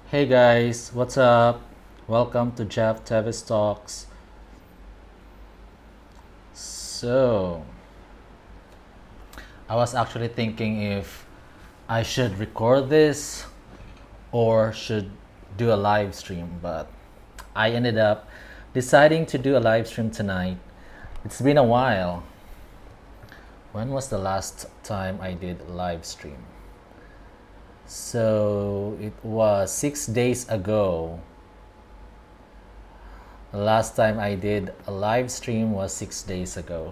Hey guys, what's up? Welcome to Teves Talks. So, I was actually thinking if I should record this or should do a live stream, but I ended up deciding to do a live stream tonight. It's been a while. When was the last time I did a live stream? So it was 6 days ago. The last time I did a live stream was 6 days ago.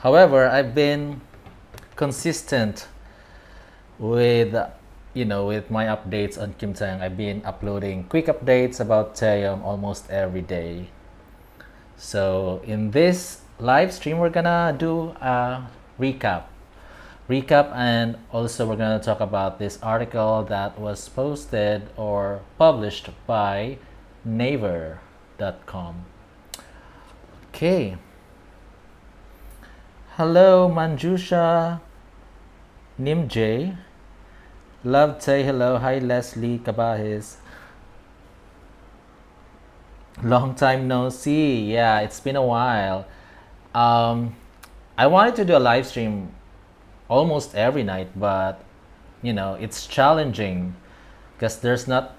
However, I've been consistent with with my updates on Kim Taehyung. I've been uploading quick updates about Taehyung almost every day. So in this live stream, we're gonna do a recap, and also we're gonna talk about this article that was posted or published by Naver.com. Okay. Hello, Manjusha, Nimj, Love Tay, hello. Hi, Leslie Kabahis. Long time no see. Yeah, it's been a while. I wanted to do a live stream almost every night, but it's challenging because there's not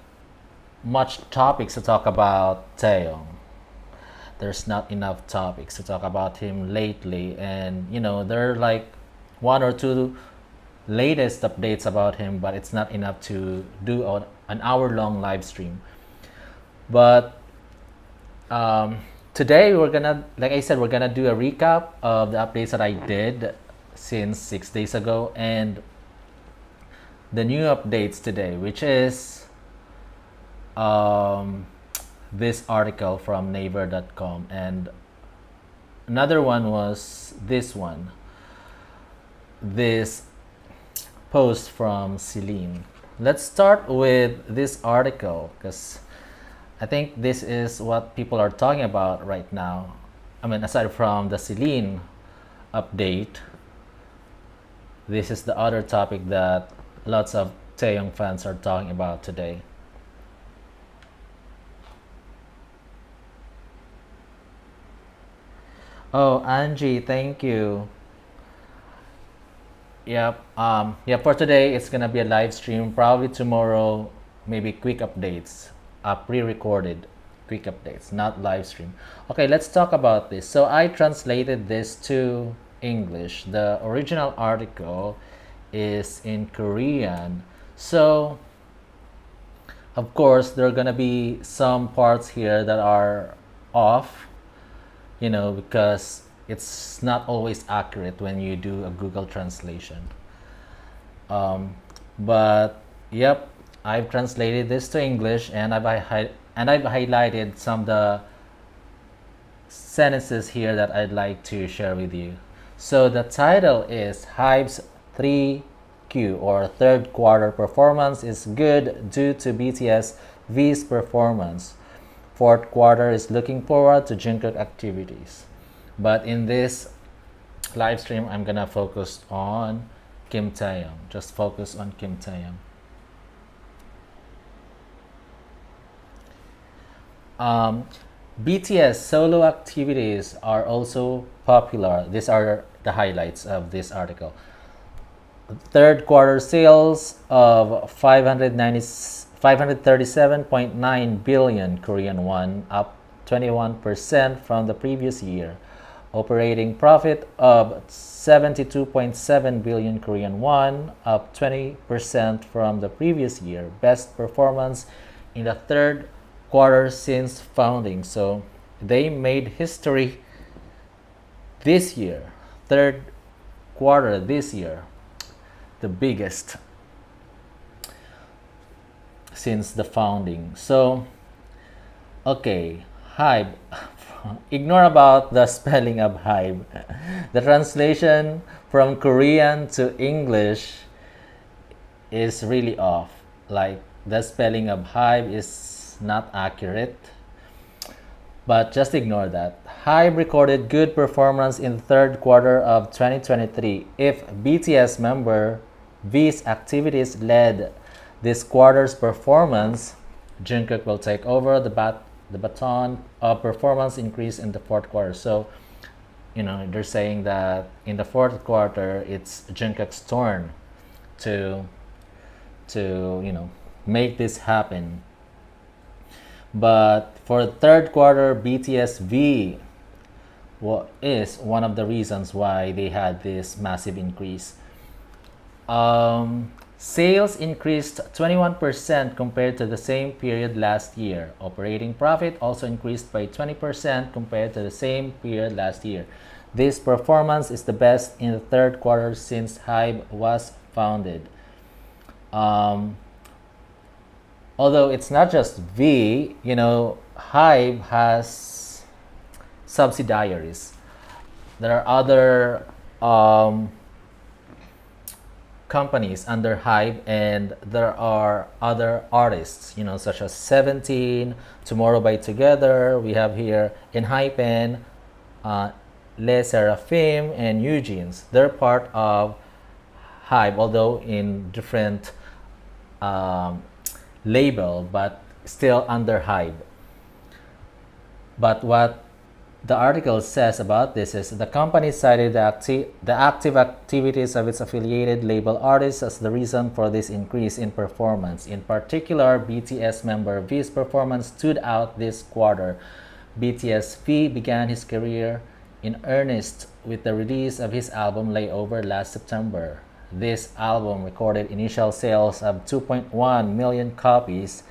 much topics to talk about Taehyung. There's not enough topics to talk about him lately, and there are like one or two latest updates about him, but it's not enough to do an hour-long live stream. But today we're gonna, like I said, we're gonna do a recap of the updates that I did since 6 days ago and the new updates today, which is this article from Naver.com, and another one was this post from Celine. Let's start with this article because I think this is what people are talking about right now. I mean, aside from the Celine update, this is the other topic that lots of Taehyung fans are talking about today. Oh, Angie, thank you. Yep. Yeah, for today it's gonna be a live stream. Probably tomorrow, maybe quick updates, pre-recorded quick updates, not live stream. Okay, let's talk about this. So I translated this to English. The original article is in Korean. So of course there are gonna be some parts here that are off, because it's not always accurate when you do a Google translation. But yep, I've translated this to English, and I've highlighted some of the sentences here that I'd like to share with you. So the title is Hive's 3Q or third quarter performance is good due to BTS V's performance. Fourth quarter is looking forward to Jungkook activities. But in this live stream, I'm gonna focus on Kim Taehyung. Just focus on Kim Taehyung. BTS solo activities are also popular. These are the highlights of this article. Third quarter sales of 537.9 billion Korean won, up 21% from the previous year. Operating profit of 72.7 billion Korean won, up 20% from the previous year. Best performance in the third quarter since founding. So they made history this year. Third quarter this year, the biggest since the founding. So okay, Hybe. Ignore about the spelling of Hybe. The translation from Korean to English is really off. Like the spelling of Hybe is not accurate. But just ignore that. Hybe recorded good performance in the third quarter of 2023. If BTS member V's activities led this quarter's performance, Jungkook will take over the baton of performance increase in the fourth quarter. So, they're saying that in the fourth quarter, it's Jungkook's turn to make this happen. But for the third quarter, BTS V is one of the reasons why they had this massive increase. Sales increased 21% compared to the same period last year. Operating profit also increased by 20% compared to the same period last year. This performance is the best in the third quarter since Hybe was founded. Although it's not just V, Hybe has subsidiaries. There are other companies under Hybe, and there are other artists, such as 17, Tomorrow by Together. We have here in Hype, Les Seraphim, and Eugene's. They're part of Hybe, although in different label, but still under Hybe. But what the article says about this is the company cited the active activities of its affiliated label artists as the reason for this increase in performance. In particular, BTS member V's performance stood out this quarter. BTS V began his career in earnest with the release of his album Layover last September. This album recorded initial sales of 2.1 million copies.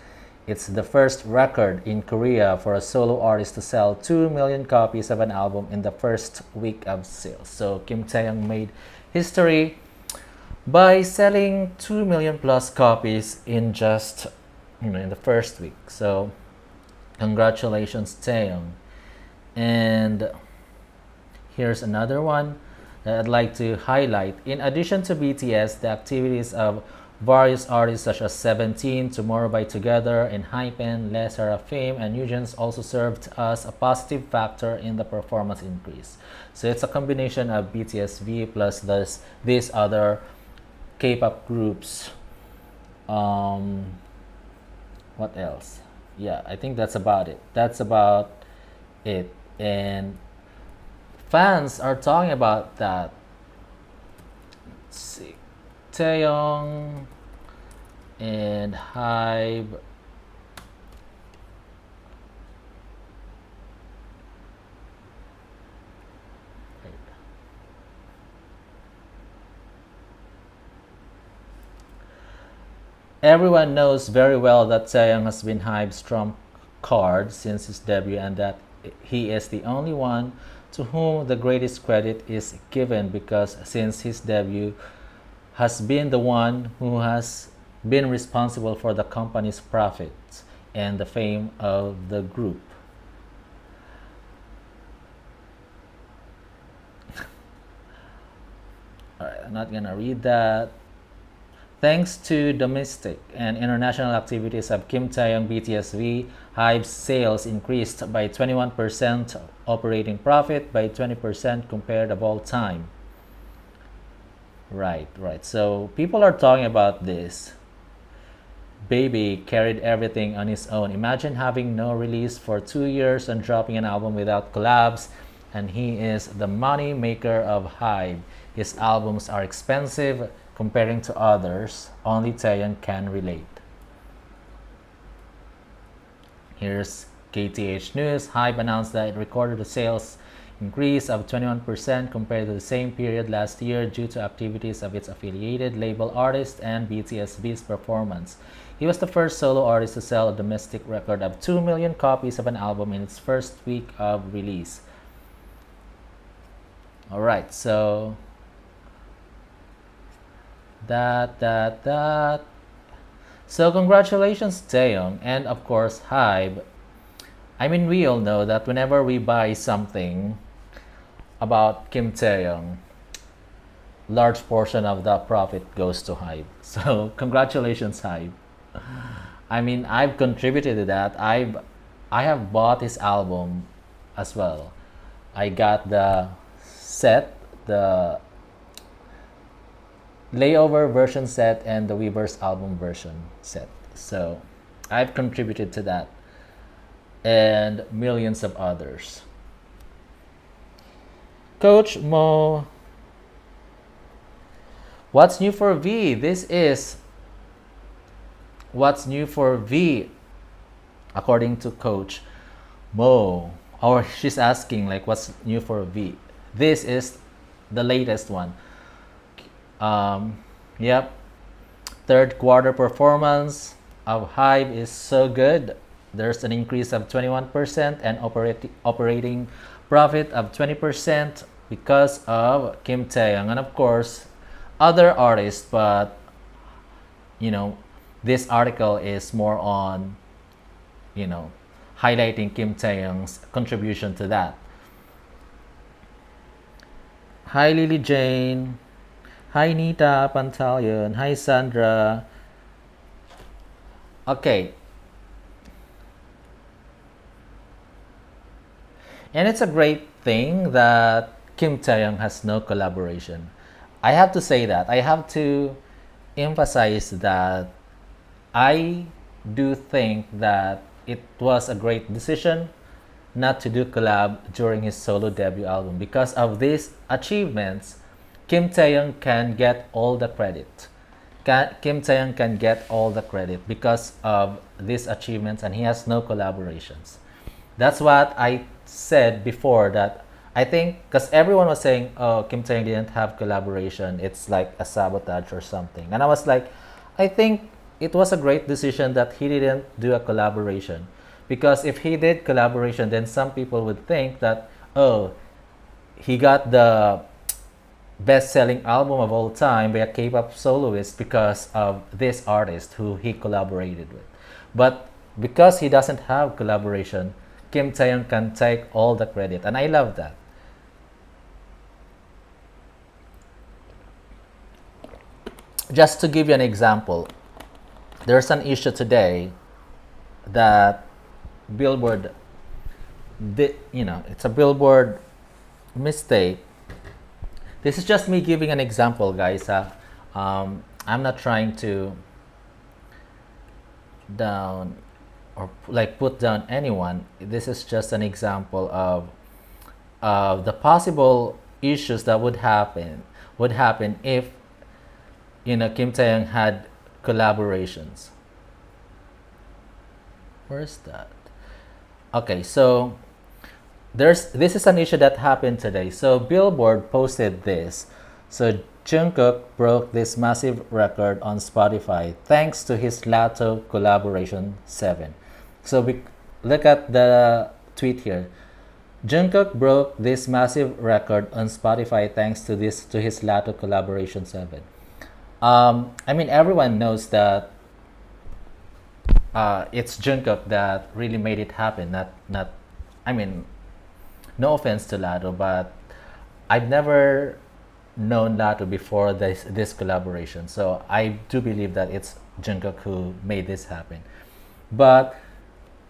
It's the first record in Korea for a solo artist to sell 2 million copies of an album in the first week of sales. So Kim Taehyung made history by selling 2 million plus copies in just in the first week. So congratulations, Taehyung. And here's another one that I'd like to highlight. In addition to BTS, the activities of various artists such as 17, Tomorrow by Together, and Hypen, Les Seraphim, and Eugene's also served as a positive factor in the performance increase. So it's a combination of BTS V plus these other K-pop groups. What else? Yeah, I think that's about it. And fans are talking about that. Let's see. Taehyung and Hybe. Everyone knows very well that Taehyung has been Hybe's trump card since his debut, and that he is the only one to whom the greatest credit is given, because since his debut has been the one who has been responsible for the company's profits and the fame of the group. Alright, I'm not gonna read that. Thanks to domestic and international activities of Kim Taehyung BTS V, Hybe's sales increased by 21%, operating profit by 20% compared of all time. Right. So people are talking about this. Baby carried everything on his own. Imagine having no release for 2 years and dropping an album without collabs, and he is the money maker of Hybe. His albums are expensive comparing to others. Only Taehyung can relate. Here's KTH News. Hybe announced that it recorded a sales increase of 21% compared to the same period last year due to activities of its affiliated label artist and BTS V's performance. He was the first solo artist to sell a domestic record of 2 million copies of an album in its first week of release. Alright, so So congratulations, Taehyung, and of course Hybe. I mean, we all know that whenever we buy something about Kim Taehyung, large portion of the profit goes to Hybe. So congratulations, Hybe. I mean, I've contributed to that. I've I have bought his album as well. I got the set, the Layover version set and the Weverse album version set. So I've contributed to that and millions of others. Coach Mo, what's new for V? This is what's new for V according to Coach Mo. Or she's asking like what's new for V. This is the latest one. Yep. Third quarter performance of Hive is so good. There's an increase of 21% and operating profit of 20% because of Kim Taehyung and of course other artists, but you know, this article is more on, you know, highlighting Kim Taehyung's contribution to that. Hi Lily Jane. Hi Nita Pantalion. Hi Sandra. Okay. And it's a great thing that Kim Taehyung has no collaboration. I have to say that. I have to emphasize that I do think that it was a great decision not to do collab during his solo debut album. Because of these achievements, Kim Taehyung can get all the credit. Kim Taehyung can get all the credit because of these achievements and he has no collaborations. That's what I said before, that I think because everyone was saying, oh, Kim Taehyung didn't have collaboration, it's like a sabotage or something. And I was like, I think it was a great decision that he didn't do a collaboration. Because if he did collaboration, then some people would think that, oh, he got the best-selling album of all time by a K-pop soloist because of this artist who he collaborated with. But because he doesn't have collaboration, Kim Taehyung can take all the credit, and I love that. Just to give you an example, there's an issue today that Billboard, it's a Billboard mistake. This is just me giving an example, guys. I'm not trying to down or like put down anyone. This is just an example of the possible issues that would happen if Kim Taehyung had collaborations. Where's that? Okay, so this is an issue that happened today. So Billboard posted this. So Jungkook broke this massive record on Spotify thanks to his Lato collaboration 7. So we look at the tweet here. Jungkook broke this massive record on Spotify thanks to his Lato collaboration 7. I mean, everyone knows that it's Jungkook that really made it happen. Not. I mean, no offense to Lato, but I've never known Lato before this collaboration. So I do believe that it's Jungkook who made this happen. But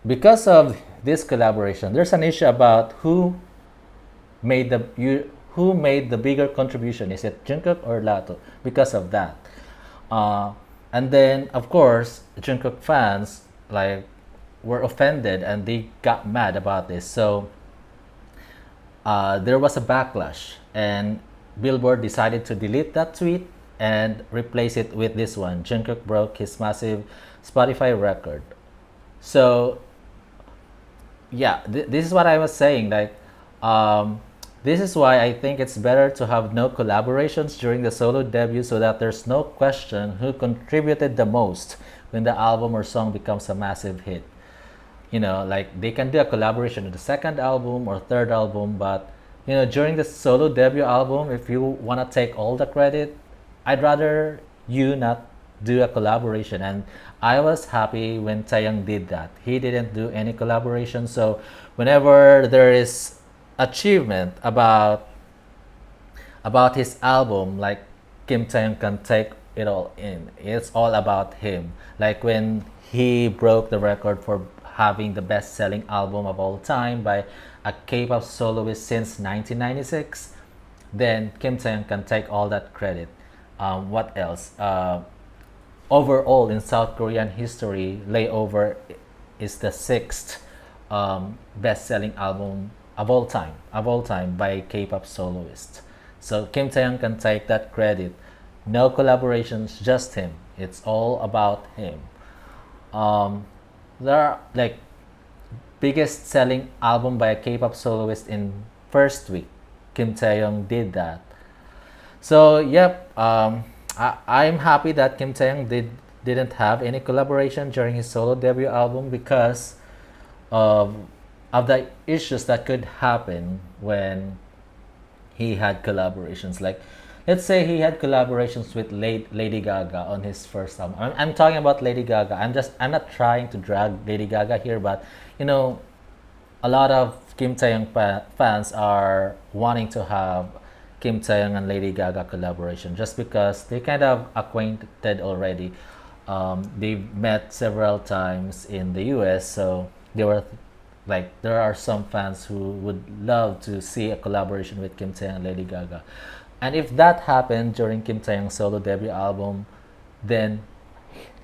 because of this collaboration, there's an issue about who made the bigger contribution. Is it Jungkook or Lato? Because of that. And then of course Jungkook fans were offended and they got mad about this. So there was a backlash and Billboard decided to delete that tweet and replace it with this one. Jungkook broke his massive Spotify record. So yeah, this is what I was saying. This is why I think it's better to have no collaborations during the solo debut so that there's no question who contributed the most when the album or song becomes a massive hit. They can do a collaboration with the second album or third album, but during the solo debut album, if you want to take all the credit, I'd rather you not do a collaboration. And I was happy when Taehyung did that. He didn't do any collaboration. So whenever there is achievement about his album, like Kim Taehyung can take it all in. It's all about him. Like when he broke the record for having the best-selling album of all time by a K-pop soloist since 1996, then Kim Taehyung can take all that credit. What else? Overall, in South Korean history, Layover is the sixth best-selling album of all time by K-pop soloist. So Kim Taehyung can take that credit. No collaborations, just him. It's all about him. There are like biggest selling album by a K-pop soloist in first week. Kim Taehyung did that. So yep, I'm happy that Kim Taehyung didn't have any collaboration during his solo debut album because of of the issues that could happen when he had collaborations. Like, let's say he had collaborations with Lady Gaga on his first album. I'm talking about Lady Gaga. I'm not trying to drag Lady Gaga here, but you know, a lot of Kim Taehyung fans are wanting to have Kim Taehyung and Lady Gaga collaboration just because they kind of acquainted already. They've met several times in the US, so they were like, there are some fans who would love to see a collaboration with Kim Taehyung and Lady Gaga. And if that happened during Kim Taehyung's solo debut album, then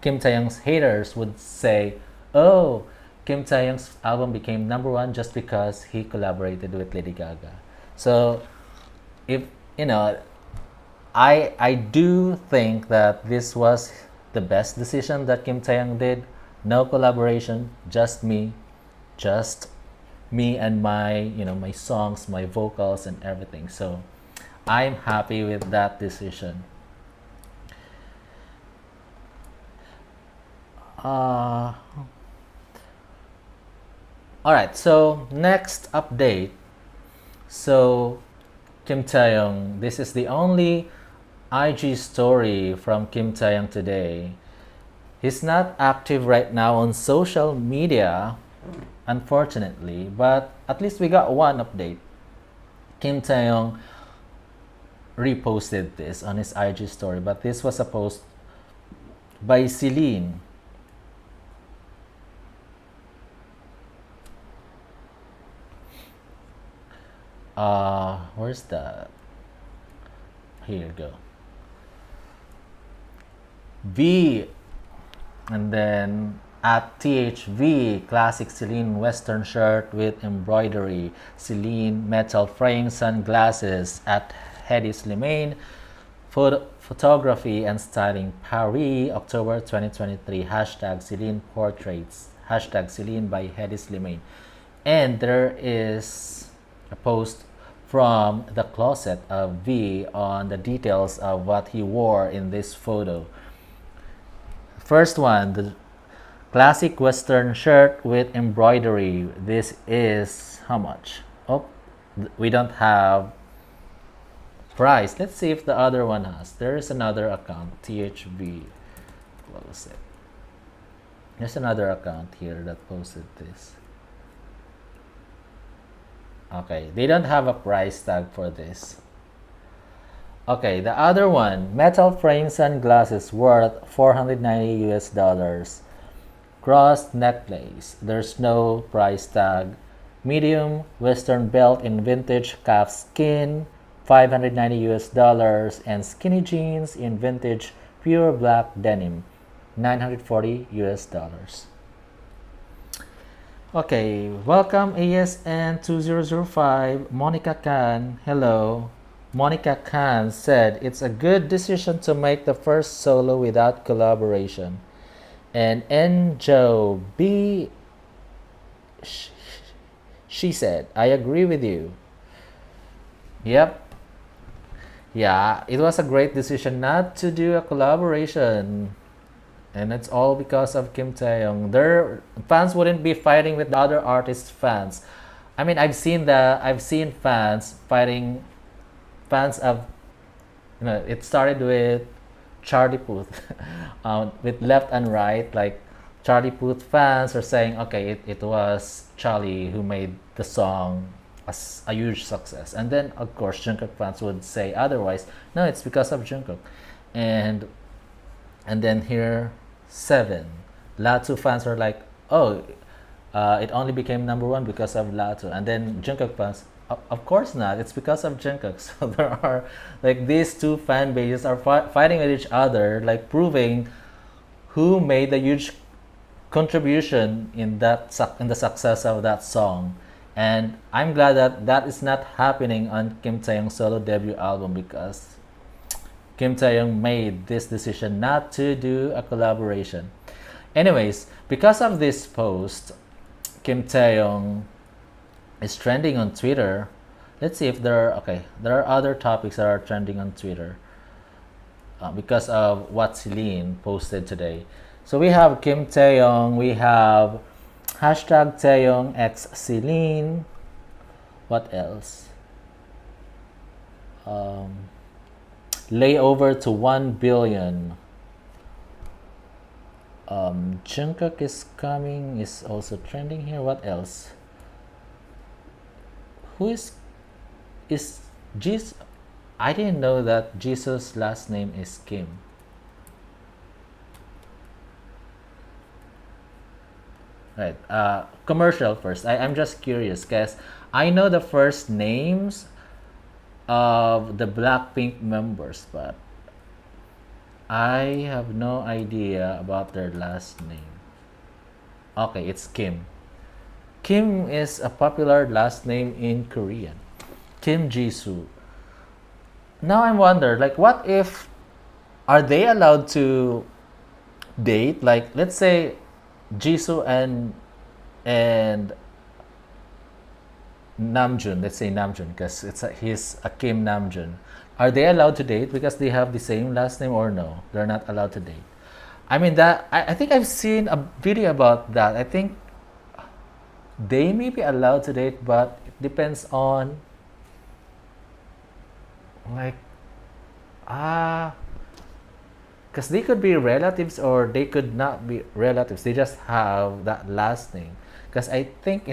Kim Taehyung's haters would say, oh, Kim Taehyung's album became number one just because he collaborated with Lady Gaga. So, if you know, I do think that this was the best decision that Kim Taehyung did. No collaboration, just me and my, you know, my songs, my vocals and everything. So I'm happy with that decision. All right, so next update. So Kim Taehyung, this is the only IG story from Kim Taehyung today. He's not active right now on social media, unfortunately, but at least we got one update. Kim Taehyung reposted this on his IG story, but this was a post by Celine. Where's that? Here you go. V, and then at THV, classic Celine Western shirt with embroidery. Celine metal frame sunglasses at Hedi Slimane. Photography and styling Paris, October 2023. Hashtag Celine portraits. Hashtag Celine by Hedi Slimane. And there is a post from the closet of V on the details of what he wore in this photo. First one, the classic Western shirt with embroidery. This is how much? Oh, we don't have price. Let's see if the other one has. There is another account, THV. What was it? There's another account here that posted this. Okay, they don't have a price tag for this. Okay, the other one, metal frame sunglasses worth 490 US dollars. Crossed necklace, there's no price tag. Medium Western belt in vintage calfskin, 590 US dollars, and skinny jeans in vintage pure black denim, 940 US dollars. Okay, welcome ASN 2005, Monica Khan. Hello. Monica Khan said it's a good decision to make the first solo without collaboration. And Enjo B, she said, I agree with you. Yep. Yeah, it was a great decision not to do a collaboration. And it's all because of Kim Taehyung. Their fans wouldn't be fighting with the other artists' fans. I mean, I've seen fans fighting. Fans of, you know, it started with Charlie Puth, with left and right. Like, Charlie Puth fans are saying, okay, it was Charlie who made the song a huge success. And then, of course, Jungkook fans would say otherwise. No, it's because of Jungkook. And then here, Seven. Latu fans are like, oh, it only became number one because of Lato. And then Jungkook fans, of course not. It's because of Jungkook. So there are like these two fan bases are fighting with each other, like proving who made the huge contribution in in the success of that song. And I'm glad that that is not happening on Kim Taehyung's solo debut album because Kim Taehyung made this decision not to do a collaboration. Anyways, because of this post, Kim Taehyung is trending on Twitter. Let's see if there are there are other topics that are trending on Twitter because of what Celine posted today. So we have Kim Taehyung, we have hashtag Taehyung x Celine. What else? Layover to 1 billion. Jungkook is coming is also trending here. What else? Who is Jesus? I didn't know that Jesus' last name is Kim. Right. Commercial first. I'm just curious, guys. I know the first names of the Blackpink members, but I have no idea about their last name. Okay, it's Kim. Kim is a popular last name in Korean. Kim Jisoo. Now I wonder, like, what if are they allowed to date? Like, let's say Jisoo and Namjoon. Let's say Namjoon, because he's a Kim Namjoon. Are they allowed to date because they have the same last name, or no? They're not allowed to date. I mean that I think I've seen a video about that. I think they may be allowed to date, but it depends on like because they could be relatives or they could not be relatives. They just have that last name. Because I think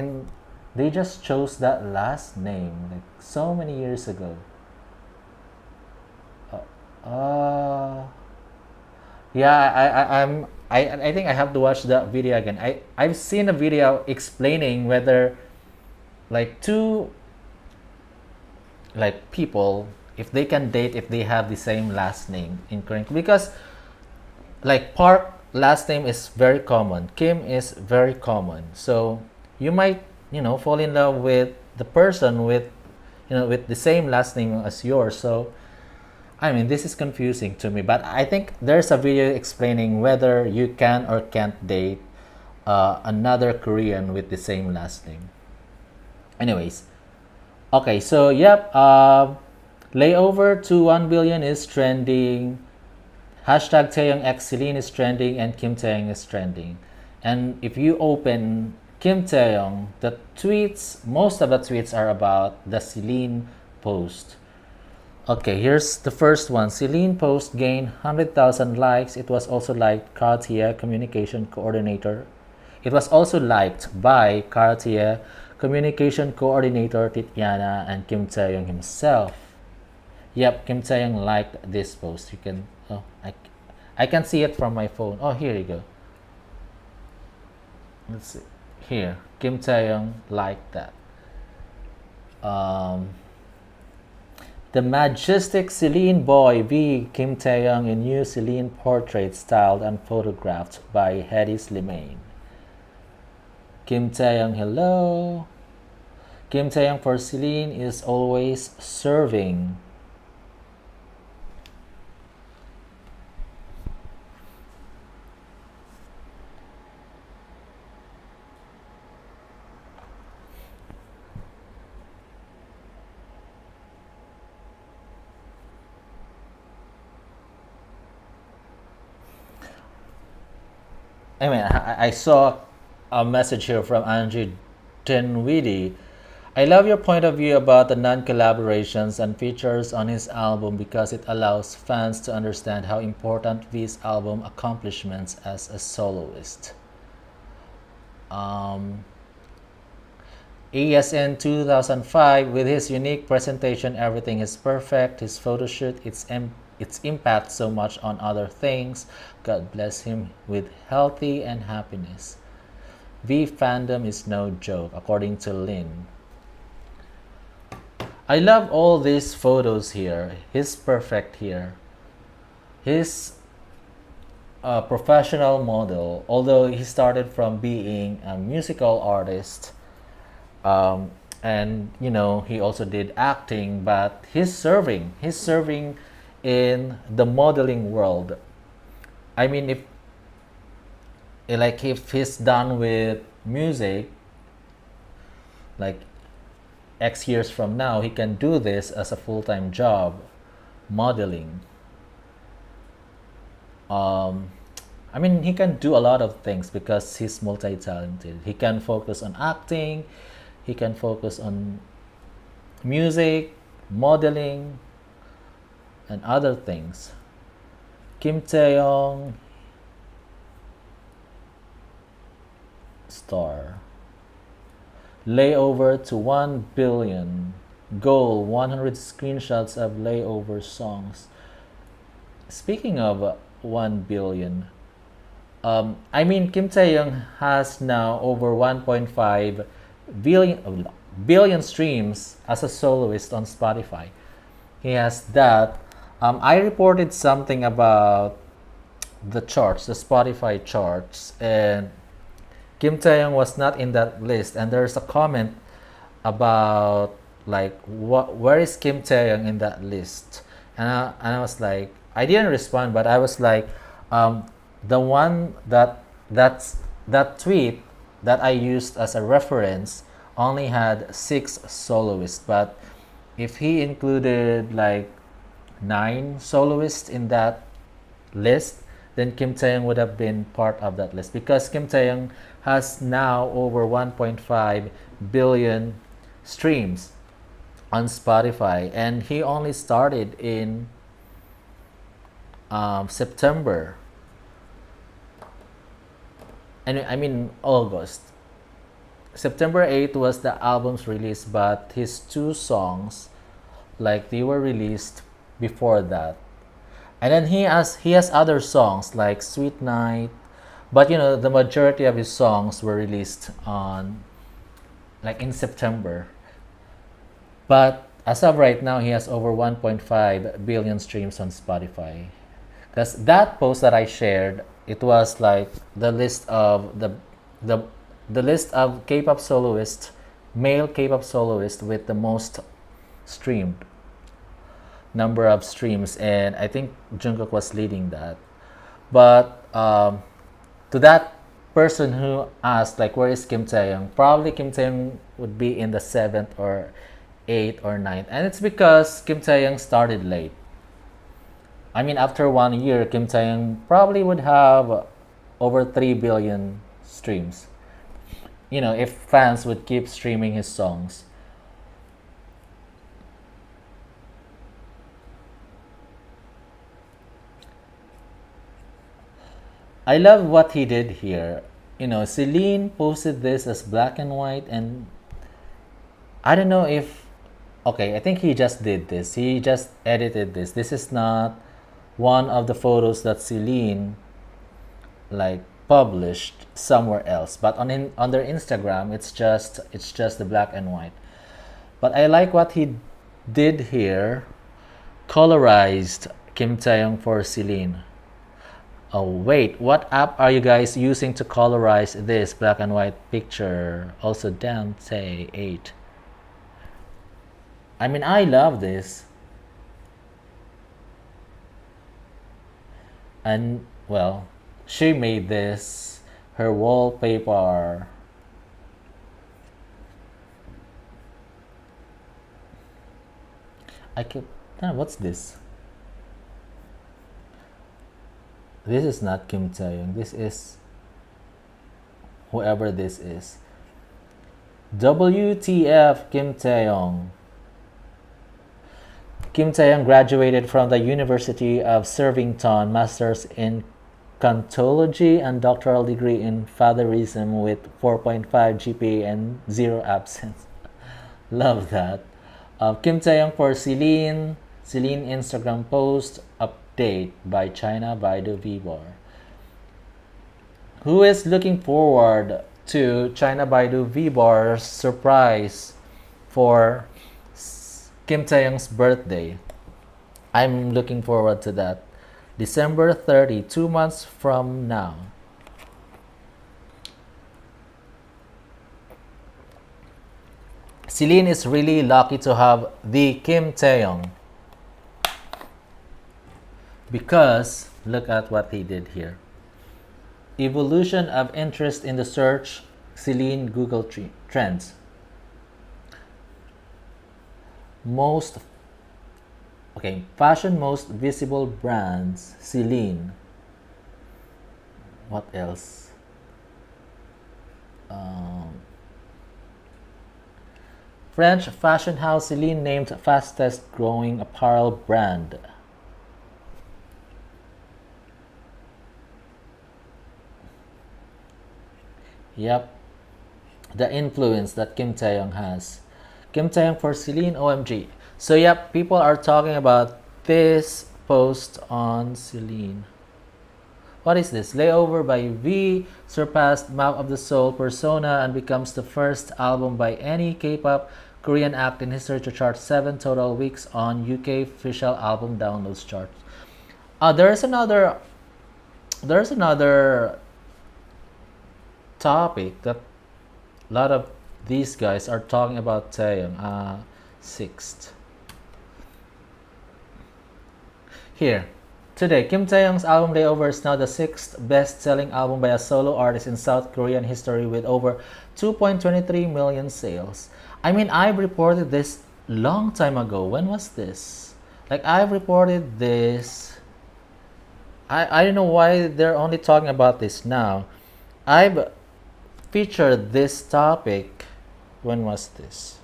they just chose that last name like so many years ago. Yeah, I think I have to watch that video again. I've seen a video explaining whether like two like people if they can date if they have the same last name in Korean, because like Park last name is very common, Kim is very common, so you might fall in love with the person with with the same last name as yours. So I mean, this is confusing to me, but I think there's a video explaining whether you can or can't date another Korean with the same last name. Anyways, okay, so yep, Layover to 1 billion is trending. Hashtag Taehyung x Celine is trending, and Kim Taehyung is trending. And if you open Kim Taehyung, the tweets, most of the tweets are about the Celine post. Okay, here's the first one. Celine post gained 100,000 likes. It was also liked Cartier communication coordinator. It was also liked by Cartier communication coordinator Titiana and Kim Taehyung himself. Yep, Kim Taehyung liked this post. You can I can see it from my phone. Oh, here you go. Let's see. Here, Kim Taehyung liked that. The majestic Celine boy v Kim Taehyung in new Celine portrait styled and photographed by Hedy Slimane. Kim Taehyung, hello. Kim Taehyung for Celine is always serving. I mean, I saw a message here from Angie Dinwiddie. I love your point of view about the non-collaborations and features on his album because it allows fans to understand how important V's album accomplishments as a soloist. ASN 2005, with his unique presentation, everything is perfect. His photo shoot, its impact so much on other things. God bless him with healthy and happiness. V fandom is no joke, according to Lin. I love all these photos here. He's perfect here. He's a professional model, although he started from being a musical artist. Um, and he also did acting, but he's serving in the modeling world. I mean, if he's done with music, like X years from now, he can do this as a full-time job, modeling. um, I mean, he can do a lot of things because he's multi-talented. He can focus on acting, he can focus on music, modeling, and other things. Kim Taeyong, star. Layover to 1 billion. Goal 100 screenshots of Layover songs. Speaking of 1 billion, I mean, Kim Taehyung has now over 1.5 billion streams as a soloist on Spotify. He has that. I reported something about the charts, the Spotify charts, and Kim Taehyung was not in that list. And there's a comment about like, where is Kim Taehyung in that list? And I was like, I didn't respond, but I was like, the one that tweet that I used as a reference only had 6 soloists, but if he included like 9 soloists in that list, then Kim Taehyung would have been part of that list, because Kim Taehyung has now over 1.5 billion streams on Spotify, and he only started in September, and I mean August. September 8th was the album's release, but his 2 songs, like, they were released before that. And then he has other songs like Sweet Night, but the majority of his songs were released on, like, in September. But as of right now, he has over 1.5 billion streams on Spotify. Because that post that I shared, it was like the list of the list of K-pop soloists, male K-pop soloists with the most streamed number of streams, and I think Jungkook was leading that. But to that person who asked, like, where is Kim Taehyung, probably Kim Taehyung would be in the 7th or 8th or 9th, and it's because Kim Taehyung started late. I mean, after 1 year, Kim Taehyung probably would have over 3 billion streams, if fans would keep streaming his songs. I love what he did here. Celine posted this as black and white, and I don't know if. Okay, I think he just did this. He just edited this. This is not one of the photos that Celine, like, published somewhere else. But on their Instagram, it's just the black and white. But I like what he did here. Colorized Kim Taehyung for Celine. Oh wait, what app are you guys using to colorize this black and white picture? Also Dante 8. I mean, I love this. And well, she made this her wallpaper. I keep what's this? This is not Kim Taehyung. This is whoever this is. WTF Kim Taehyung. Kim Taehyung graduated from the University of Survington, Masters in Cantology and doctoral degree in Fatherism with 4.5 GPA and 0 absence. Love that. Kim Taehyung for Celine. Celine Instagram post update by China Baidu Vibor. Who is looking forward to China Baidu V Bar's surprise for Kim Taehyung's birthday. I'm looking forward to that. December 30, 2 months from now. Celine is really lucky to have the Kim Taehyung because look at what he did here. Evolution of interest in the search Celine Google Trends. Most okay, fashion most visible brands Celine. What else? French fashion house Celine named fastest growing apparel brand. Yep, the influence that Kim Taehyung has. Kim Taehyung for Celine, OMG. So yep, people are talking about this post on Celine. What is this? Layover by V surpassed Map of the Soul Persona and becomes the first album by any K-pop Korean act in history to chart 7 total weeks on UK official album downloads charts. There's another topic that a lot of these guys are talking about Taehyung. Sixth. Here. Today, Kim Taehyung's album Layover is now the sixth best-selling album by a solo artist in South Korean history with over 2.23 million sales. I mean, I've reported this long time ago. When was this? Like, I've reported this. I don't know why they're only talking about this now. I've featured this topic. When was this?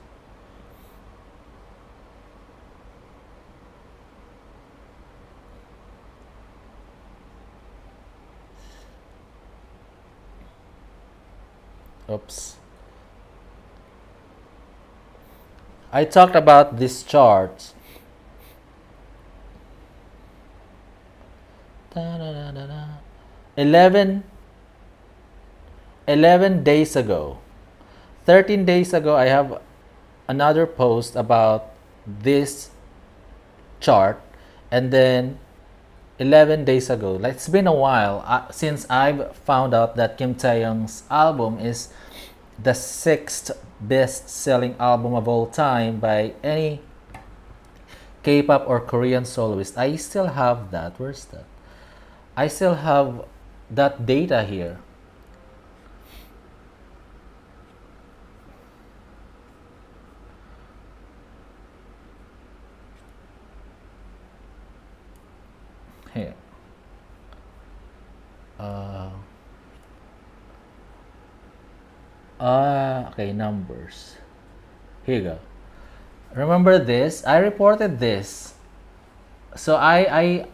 Oops. I talked about this chart. 11 days ago. 13 days ago, I have another post about this chart. And then 11 days ago, like it's been a while since I've found out that Kim Taehyung's album is the sixth best-selling album of all time by any K-pop or Korean soloist. I still have that. Where's that? I still have that data here. Here. Okay, numbers. Here you go. Remember this? I reported this. So I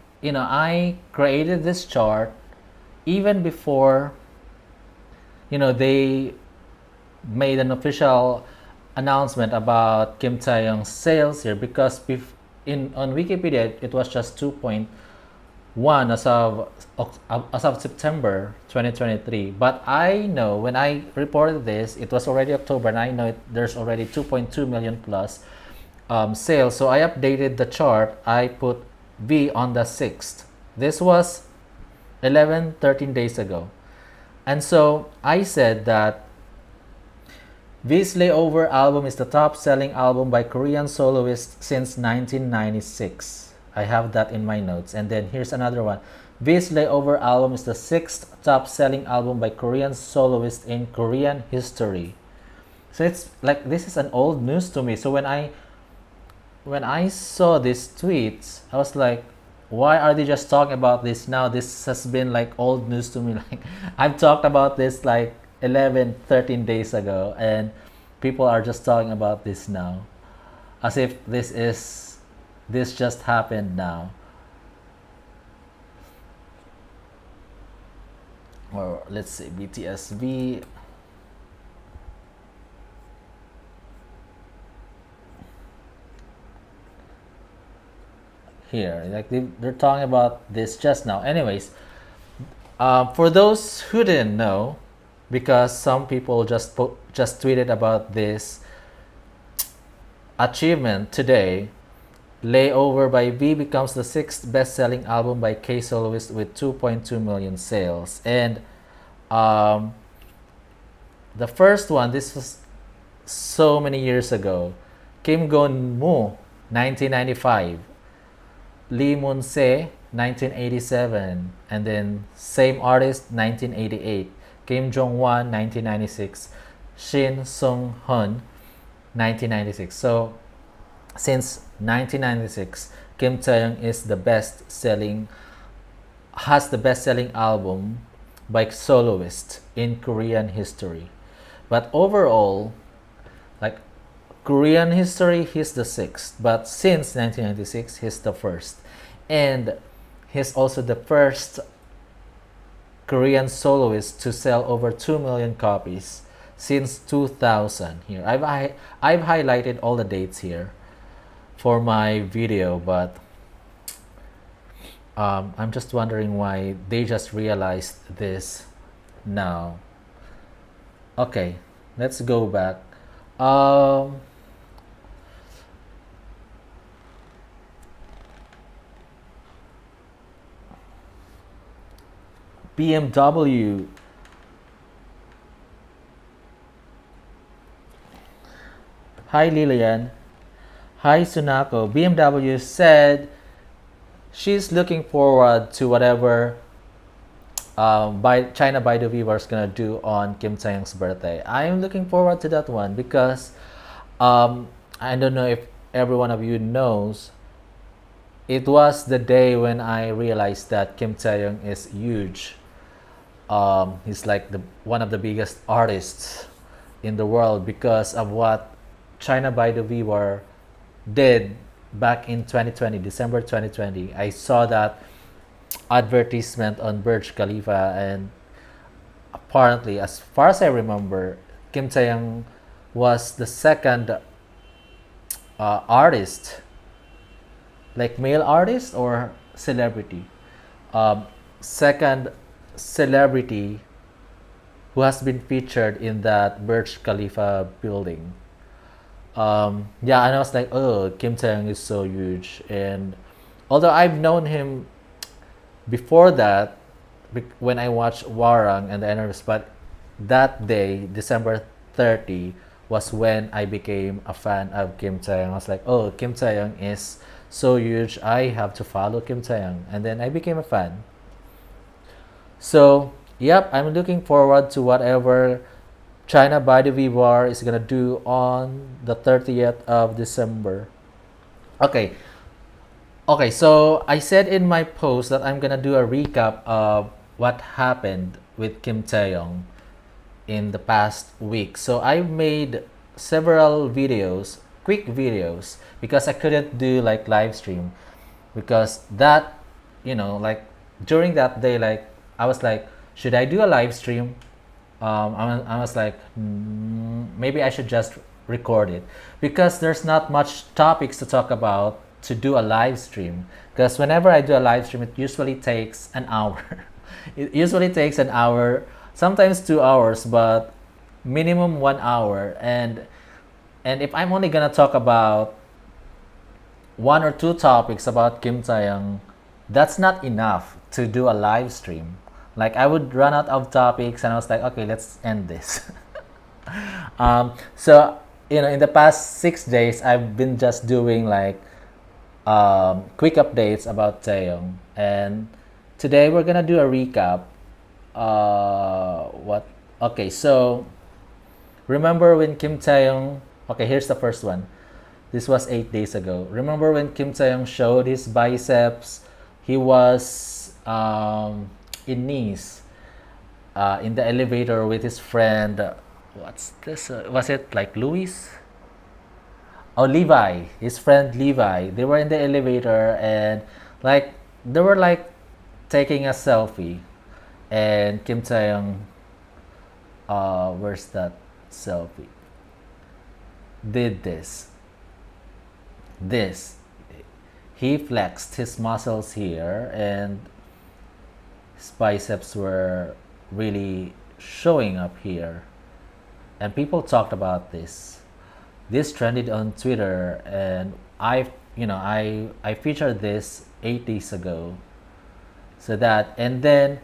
created this chart even before, they made an official announcement about Kim Taehyung's sales here because on Wikipedia it was just 2.1 as of September 2023. But I know when I reported this, it was already October, and I know there's already 2.2 million plus sales. So I updated the chart. I put V on the 6th. This was 13 days ago. And so I said that V's Layover album is the top-selling album by Korean soloists since 1996. I have that in my notes. And then here's another one. V's Layover album is the sixth top-selling album by Korean soloist in Korean history. So it's like this is an old news to me. So when I saw these tweets, I was like, why are they just talking about this now? This has been like old news to me. Like I've talked about this like 13 days ago, and people are just talking about this now as if this just happened now. Or let's say BTS V. Here, like they're talking about this just now. Anyways, for those who didn't know, because some people just tweeted about this achievement today. Layover by V becomes the sixth best-selling album by K soloist with 2.2 million sales. And um, the first one, this was so many years ago. Kim Gon Mu, 1995. Lee Moon Se, 1987. And then same artist, 1988. Kim Jong Wan, 1996. Shin Sung Hun, 1996. So since 1996, Kim Taehyung has the best-selling album by soloist in Korean history. But overall, like Korean history, he's the sixth. But since 1996, he's the first, and he's also the first Korean soloist to sell over 2 million copies since 2000. Here, I've highlighted all the dates here for my video, but I'm just wondering why they just realized this now. Okay, let's go back. BMW. Hi Lillian. Hi Sunako. BMW said she's looking forward to whatever by China by the Viewers gonna do on Kim Taehyung's birthday. I am looking forward to that one because I don't know if every one of you knows, it was the day when I realized that Kim Taehyung is huge. He's like one of the biggest artists in the world because of what China by the Viewer did back in 2020, December 2020. I saw that advertisement on Burj Khalifa, and apparently, as far as I remember, Kim Taehyung was the second artist, like male artist or celebrity, second celebrity who has been featured in that Burj Khalifa building. Yeah, and I was like, oh, Kim Taehyung is so huge. And although I've known him before that, when I watched Warang and the Enemies, but that day, December 30, was when I became a fan of Kim Taehyung. I was like, oh, Kim Taehyung is so huge, I have to follow Kim Taehyung. And then I became a fan. So, yep, I'm looking forward to whatever China by the Viewer is gonna do on the 30th of December. Okay. Okay, so I said in my post that I'm gonna do a recap of what happened with Kim Taehyung in the past week. So I made several videos, quick videos, because I couldn't do like live stream because that, like during that day, like I was like, should I do a live stream? I was like, maybe I should just record it because there's not much topics to talk about to do a live stream. Because whenever I do a live stream, it usually takes an hour. It usually takes an hour, sometimes 2 hours, but minimum 1 hour. And if I'm only gonna talk about one or two topics about Kim Taehyung, that's not enough to do a live stream. Like I would run out of topics, and I was like, okay, let's end this. So in the past 6 days, I've been just doing like quick updates about Taehyung, and today we're gonna do a recap. What? Okay, so remember when Kim Taehyung? Okay, here's the first one. This was 8 days ago. Remember when Kim Taehyung showed his biceps? He was in Nice, in the elevator with his friend. What's this? Was it like Louis? Oh, Levi, his friend Levi. They were in the elevator and like they were like taking a selfie. And Kim Taehyung, where's that selfie? Did this. He flexed his muscles here, and his biceps were really showing up here, and people talked about this. This trended on Twitter, and I featured this 8 days ago. So that, and then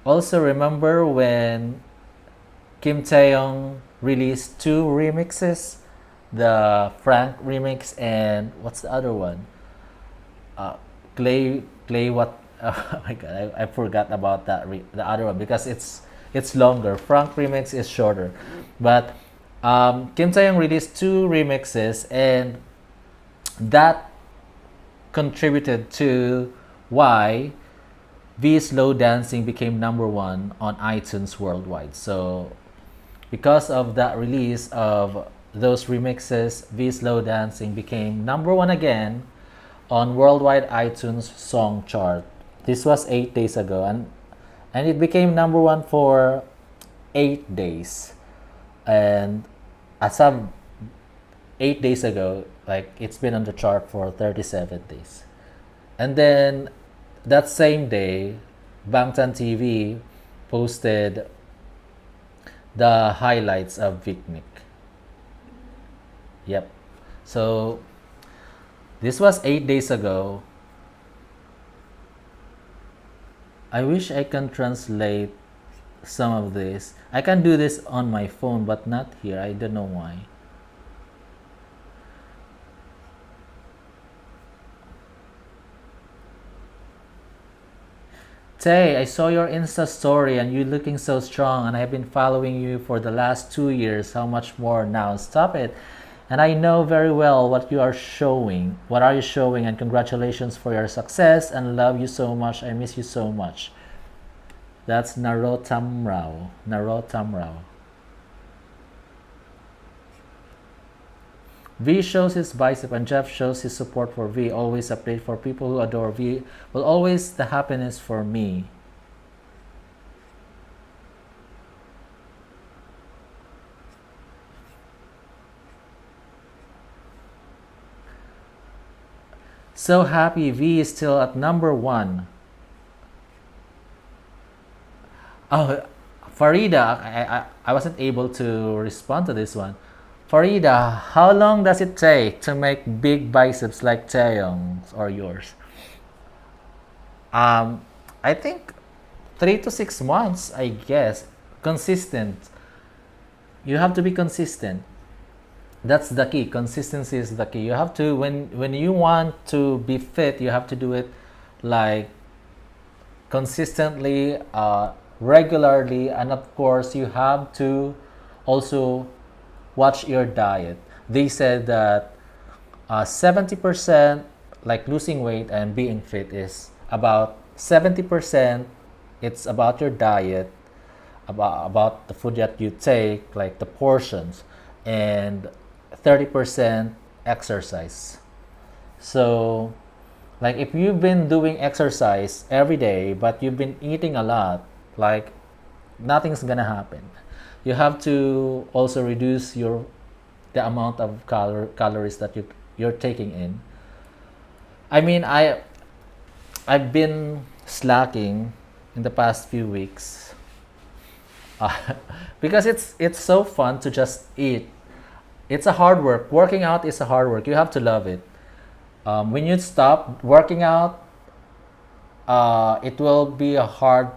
also remember when Kim Taehyung released two remixes, the Frank remix and what's the other one? Uh, Clay what? Oh my god, I forgot about the other one because it's longer. Frank remix is shorter, but Kim Taehyung released two remixes, and that contributed to why V Slow Dancing became number one on iTunes worldwide. So because of that release of those remixes, V Slow Dancing became number one again on worldwide iTunes song chart. This was 8 days ago, and it became number one for 8 days. And as of 8 days ago, like it's been on the chart for 37 days. And then that same day, Bangtan TV posted the highlights of Picnic. Yep. So this was 8 days ago. I wish I can translate some of this. I can do this on my phone, but not here. I don't know why. Tay, I saw your Insta story and you looking so strong, and I've been following you for the last 2 years. How much more now? Stop it. And I know very well what you are showing. What are you showing? And congratulations for your success, and love you so much. I miss you so much. That's Narotam Rao. Narotam Rao. V shows his bicep and Jeff shows his support for V. Always update for people who adore V. Will always the happiness for me. So happy V is still at number one. Oh, Farida, I wasn't able to respond to this one. Farida, how long does it take to make big biceps like Taehyung's or yours? Um, I think 3 to 6 months, I guess. Consistent. You have to be consistent. That's the key. Consistency is the key. You have to, when you want to be fit, you have to do it like consistently, regularly, and of course you have to also watch your diet. They said that 70%, like losing weight and being fit, is about 70%. It's about your diet, about the food that you take, like the portions, and 30% exercise. So, like if you've been doing exercise every day, but you've been eating a lot, like nothing's gonna happen. You have to also reduce the amount of calories that you're taking in. I mean, I've been slacking in the past few weeks, uh, because it's so fun to just eat. It's a hard work. Working out is a hard work. You have to love it. When you stop working out, it will be a hard,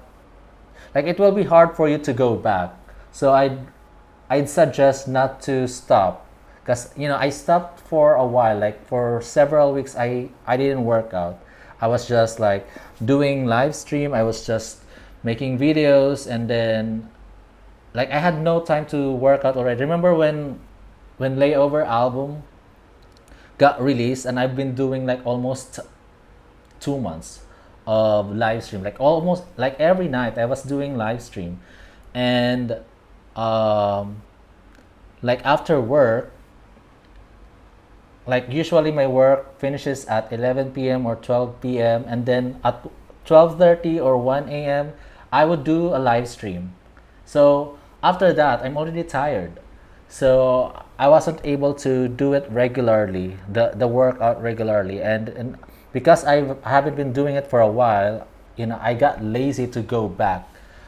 like it will be hard for you to go back. So I'd suggest not to stop, because I stopped for a while, like for several weeks. I didn't work out. I was just like doing live stream. I was just making videos, and then like I had no time to work out already. Remember when Layover album got released, and I've been doing like almost 2 months of live stream, like almost like every night I was doing live stream. And um like after work, like usually my work finishes at 11 p.m. or 12 p.m., and then at 12:30 or 1 a.m. I would do a live stream. So after that I'm already tired, so I wasn't able to do it regularly, the workout regularly. And because I haven't been doing it for a while, I got lazy to go back.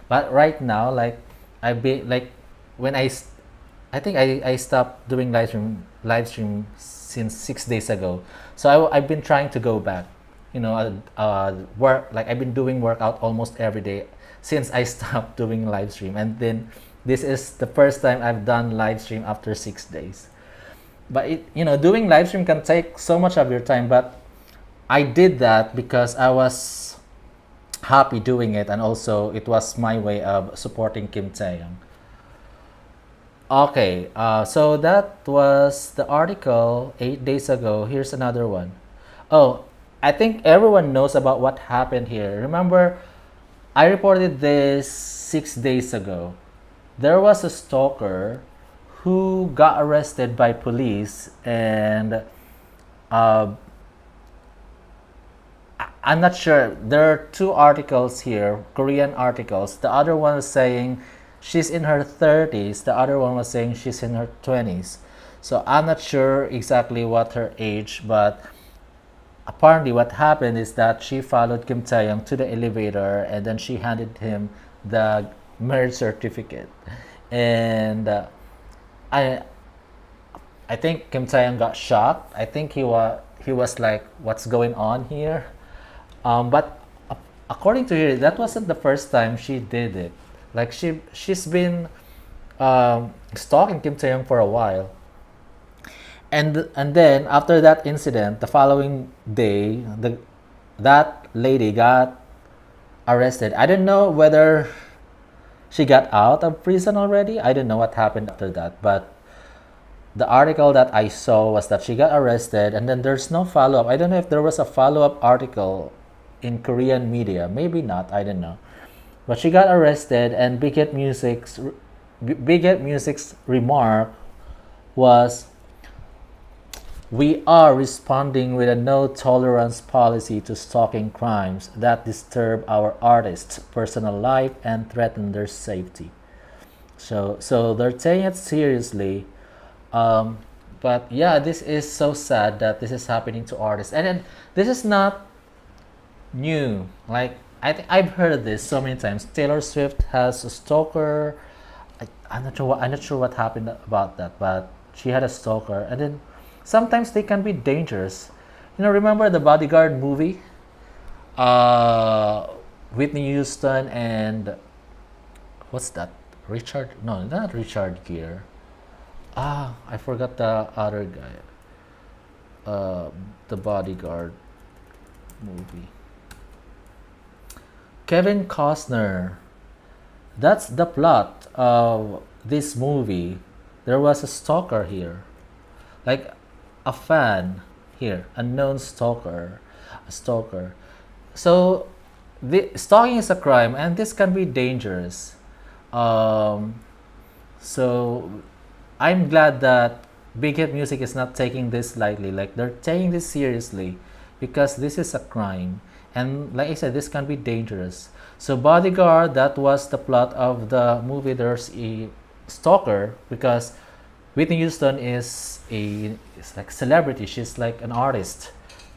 But right now, like I've been like when I think I stopped doing live stream since 6 days ago. So I've been trying to go back. Work like I've been doing workout almost every day since I stopped doing live stream, and then this is the first time I've done live stream after 6 days. But doing live stream can take so much of your time. But I did that because I was happy doing it, and also it was my way of supporting Kim Taeyong. Okay, so that was the article 8 days ago. Here's another one. Oh, I think everyone knows about what happened here. Remember, I reported this 6 days ago. There was a stalker who got arrested by police, and uh, I'm not sure. There are two articles here, Korean articles. The other one was saying she's in her 30s. The other one was saying she's in her 20s. So I'm not sure exactly what her age, but apparently what happened is that she followed Kim Taeyong to the elevator, and then she handed him the marriage certificate. And I I think Kim Taeyong got shocked. I think he was like, "What's going on here?" But according to her, that wasn't the first time she did it. Like she's been stalking Kim Taeyong for a while, and then after that incident, the following day, that lady got arrested. I don't know whether she got out of prison already. I don't know what happened after that, but the article that I saw was that she got arrested, and then there's no follow up. I don't know if there was a follow up article in Korean media. Maybe not. I don't know. But she got arrested, and Big Hit Music's remark was, "We are responding with a no tolerance policy to stalking crimes that disturb our artists' personal life and threaten their safety." So they're taking it seriously. Um, but yeah, this is so sad that this is happening to artists, and then this is not new. Like I've heard this so many times. Taylor Swift has a stalker. I'm not sure what happened about that, but she had a stalker, and then sometimes they can be dangerous. Remember the Bodyguard movie? Uh, Whitney Houston and what's that? Richard? No, not Richard Gere. I forgot the other guy. The Bodyguard movie. Kevin Costner. That's the plot of this movie. There was a stalker here, like a fan here, unknown stalker, a stalker. So, the stalking is a crime, and this can be dangerous. Um, so, I'm glad that Big Hit Music is not taking this lightly. Like they're taking this seriously, because this is a crime, and like I said, this can be dangerous. So Bodyguard, that was the plot of the movie. There's a stalker because Whitney Houston is like celebrity. She's like an artist,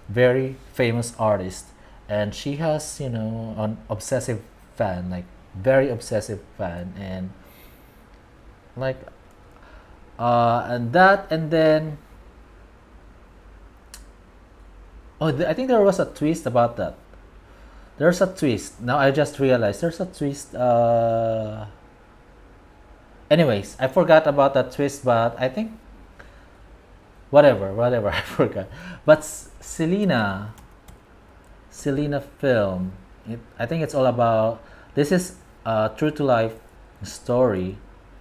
very famous artist, and she has an obsessive fan, like very obsessive fan, and like and that, and then I think there was a twist about that. There's a twist. Now I just realized there's a twist. Anyways, I forgot about that twist, but I think whatever, I forgot. But Selena film. I think it's all about. This is a true to life story.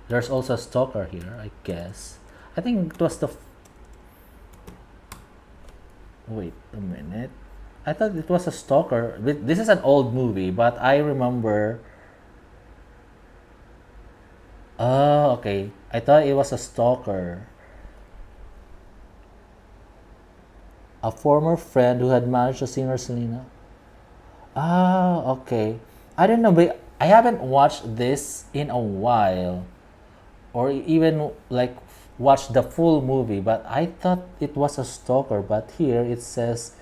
There's also a stalker here, I guess. I think it was the. Wait a minute. I thought it was a stalker. This is an old movie, but I remember. Oh, okay. I thought it was a stalker. A former friend who had managed to singer Selena. Ah, okay. I don't know, but I haven't watched this in a while, or even like watched the full movie. But I thought it was a stalker. But here it says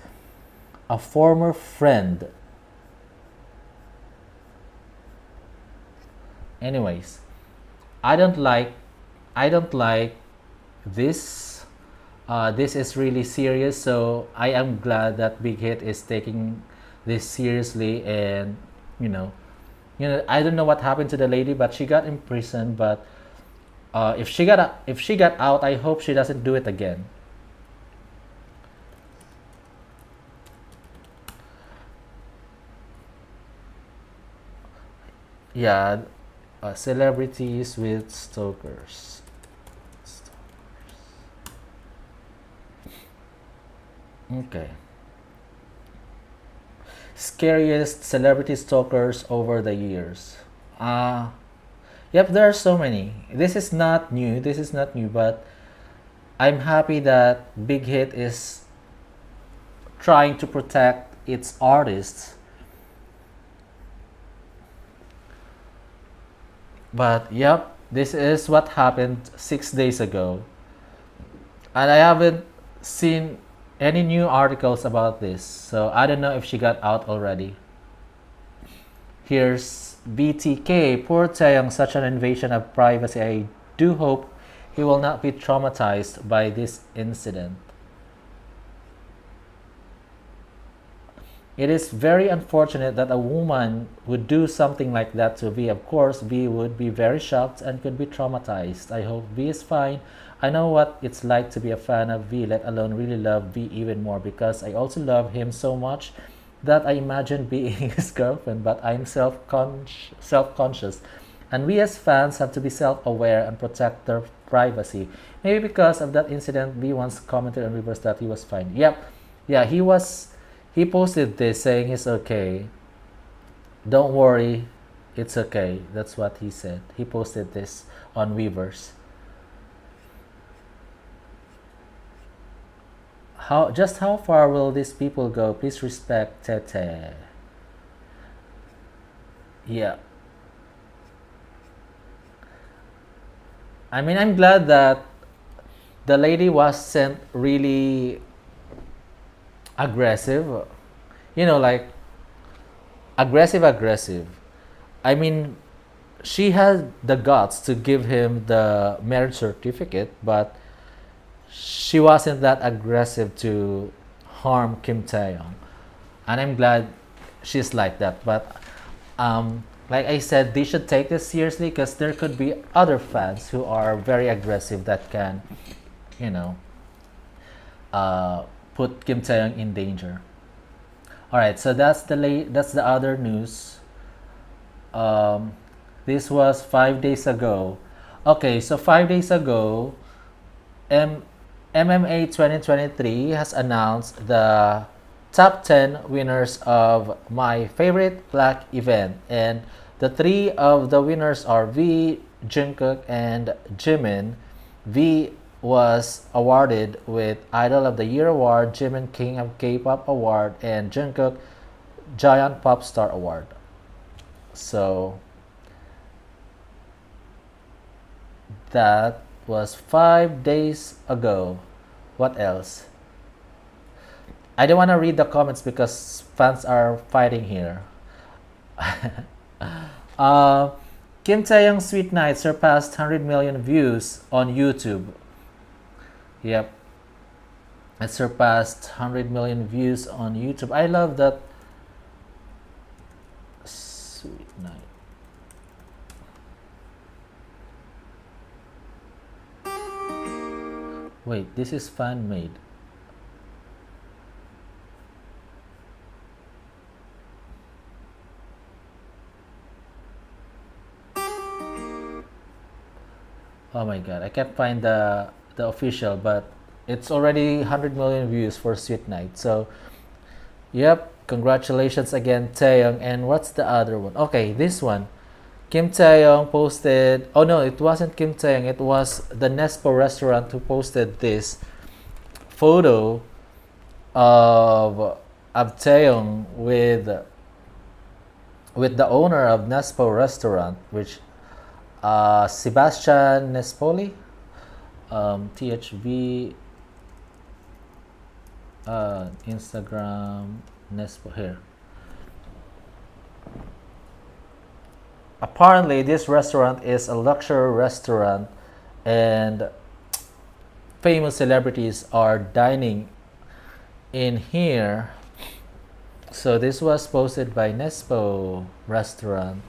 a former friend. Anyways, I don't like I don't like this. This is really serious, so I am glad that Big Hit is taking this seriously. And you know, I don't know what happened to the lady, but she got imprisoned. But if she got out, I hope she doesn't do it again. Yeah, celebrities with stalkers. Okay. Scariest celebrity stalkers over the years. Uh, yep, there are so many. This is not new. This is not new, but I'm happy that Big Hit is trying to protect its artists. But yep, this is what happened 6 days ago. And I haven't seen any new articles about this, so I don't know if she got out already. Here's BTK. Poor Taeyong, such an invasion of privacy. I do hope he will not be traumatized by this incident. It is very unfortunate that a woman would do something like that to V. Of course, V would be very shocked and could be traumatized. I hope V is fine. I know what it's like to be a fan of V, let alone really love V even more, because I also love him so much that I imagine being his girlfriend, but I'm self-conscious. And we as fans have to be self-aware and protect their privacy. Maybe because of that incident, V once commented on Rivers that he was fine. Yep. Yeah, he posted this saying he's okay. Don't worry, it's okay. That's what he said. He posted this on Weavers. How far will these people go? Please respect Tete. Yeah. I mean, I'm glad that the lady wasn't really aggressive. Like aggressive. I mean, she had the guts to give him the marriage certificate, but she wasn't that aggressive to harm Kim Taeyong. And I'm glad she's like that. But like I said, they should take this seriously, because there could be other fans who are very aggressive that can, you know, uh, put Kim Taeyong in danger. All right, so that's the other news. Um, this was 5 days ago. Okay, so 5 days ago, M- MMA 2023 has announced the top 10 winners of my favorite black event. And the three of the winners are V, Jungkook, and Jimin. V was awarded with Idol of the Year Award, Jimin King of K-Pop Award, and Jungkook Giant Pop Star Award. So that was 5 days ago. What else? I don't want to read the comments because fans are fighting here. uh, Kim Taeyong's Sweet Night surpassed 100 million views on YouTube. Yep, it surpassed 100 million views on YouTube. I love that. Sweet Night. Wait, this is fan made. Oh my god, I can't find the official, but it's already 100 million views for Sweet Night. So, yep, congratulations again, Taeyong. And what's the other one? Okay, this one. Kim Taeyong posted. Oh no, it wasn't Kim Taeyong. It was the Nespo restaurant who posted this photo of Taeyong with the owner of Nespo restaurant, which Sebastian Nespoli, THV, Instagram Nespo here. apparently this restaurant is a luxury restaurant, and famous celebrities are dining in here. So this was posted by Nespo restaurant,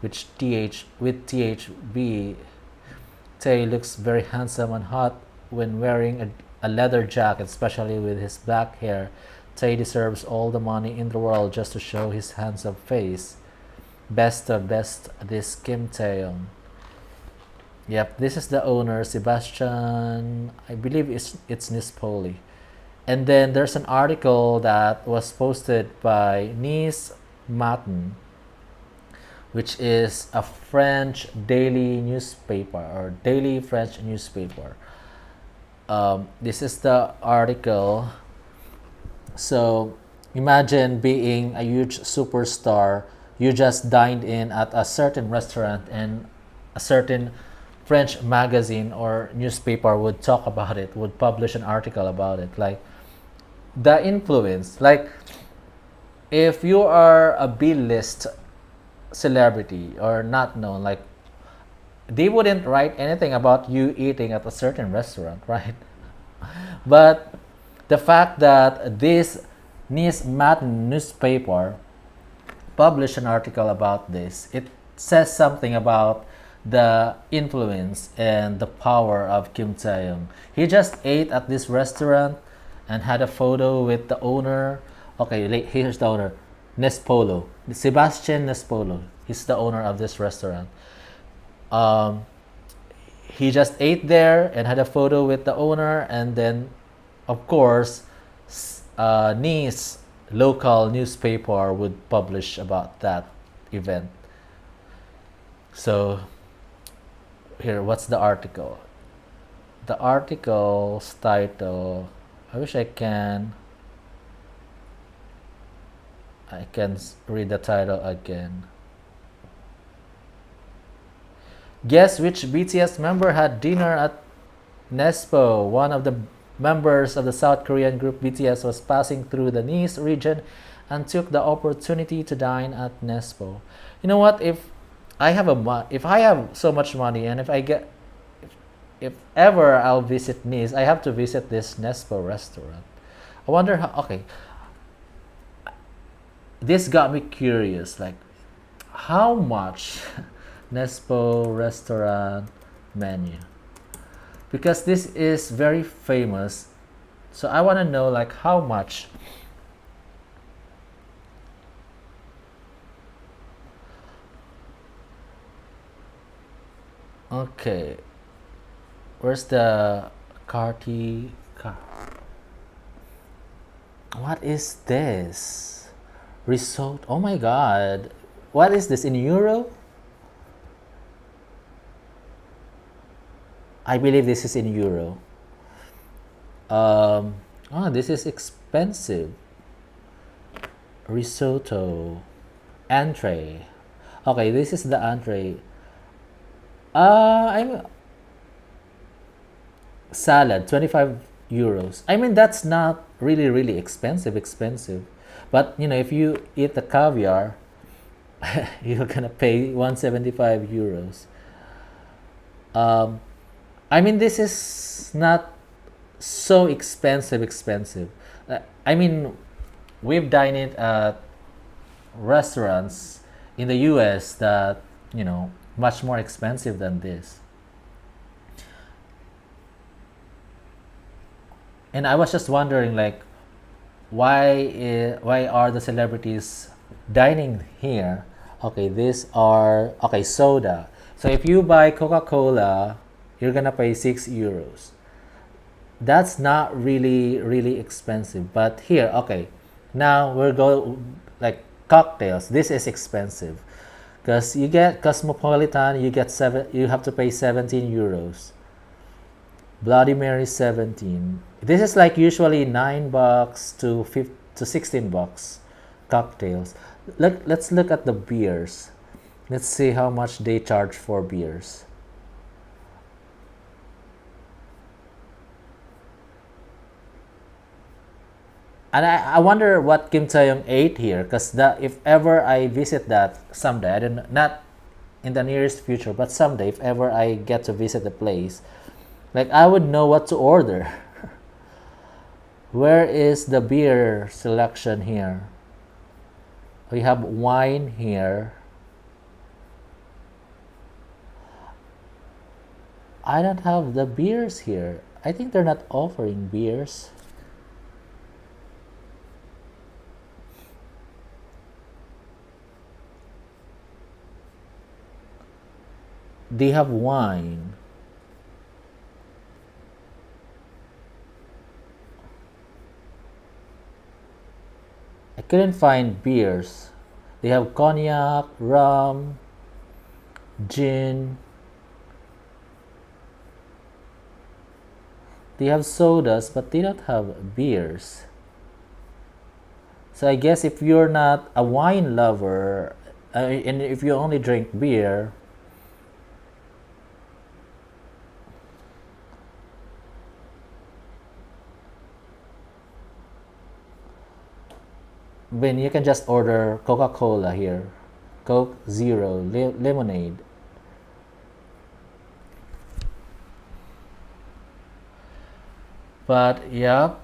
which THB. Tay looks very handsome and hot when wearing a leather jacket, especially with his black hair. Tay deserves all the money in the world just to show his handsome face. Best of best, this Kim Taehyung. Yep, this is the owner, Sebastian. I believe it's Nispoli. And then there's an article that was posted by Nice Matin, which is a French daily newspaper or daily French newspaper. This is the article. So imagine being a huge superstar. You just dined in at a certain restaurant, and a certain French magazine or newspaper would talk about it, would publish an article about it. Like the influence, like if you are a B-list celebrity or not known, like they wouldn't write anything about you eating at a certain restaurant, right? But the fact that this Nice Matin newspaper published an article about this, it says something about the influence and the power of Kim Taehyung. He just ate at this restaurant and had a photo with the owner. Okay, here's the owner, Nespolo, Sebastian Nespolo. He's the owner of this restaurant. Um, he just ate there and had a photo with the owner, and then, of course, Nice local newspaper would publish about that event. So here, what's the article? The article's title, I wish I can read the title again. Guess which BTS member had dinner at Nespo? One of the members of the South Korean group BTS was passing through the Nice region and took the opportunity to dine at Nespo. You know what? If I have so much money, and if ever I'll visit Nice, I have to visit this Nespo restaurant. I wonder how. Okay, this got me curious. Like, how much Nespo restaurant menu? Because this is very famous, so I want to know like how much. Okay, where's the carty car? What is this? Risotto. Oh my god. What is this in euro? I believe this is in euro. This is expensive. Risotto. Entree. Okay, this is the entree. I'm salad, 25 euros. I mean, that's not really expensive. But you know, if you eat the caviar, you're gonna pay 175 euros. I mean, this is not so expensive. I mean, we've dined at restaurants in the US that, you know, much more expensive than this. And I was just wondering, like, why are the celebrities dining here? Okay, soda. So if you buy Coca-Cola, you're gonna pay 6 euros. That's not really expensive. But here, okay, now we're going like cocktails. This is expensive because you get Cosmopolitan. You have to pay 17 euros. Bloody Mary 17. This is like usually $9 to 16 bucks cocktails. Let's look at the beers. Let's see how much they charge for beers. And I wonder what Kim Taehyung ate here, because if ever I visit that someday, I don't know, not in the nearest future, but someday, if ever I get to visit the place, like I would know what to order. Where is the beer selection here? We have wine here. I don't have the beers here. I think they're not offering beers. They have wine. I couldn't find beers. They have cognac, rum, gin. They have sodas, but they don't have beers. So I guess if you're not a wine lover, and if you only drink beer, then you can just order Coca-Cola here. Coke Zero, lemonade. But yeah,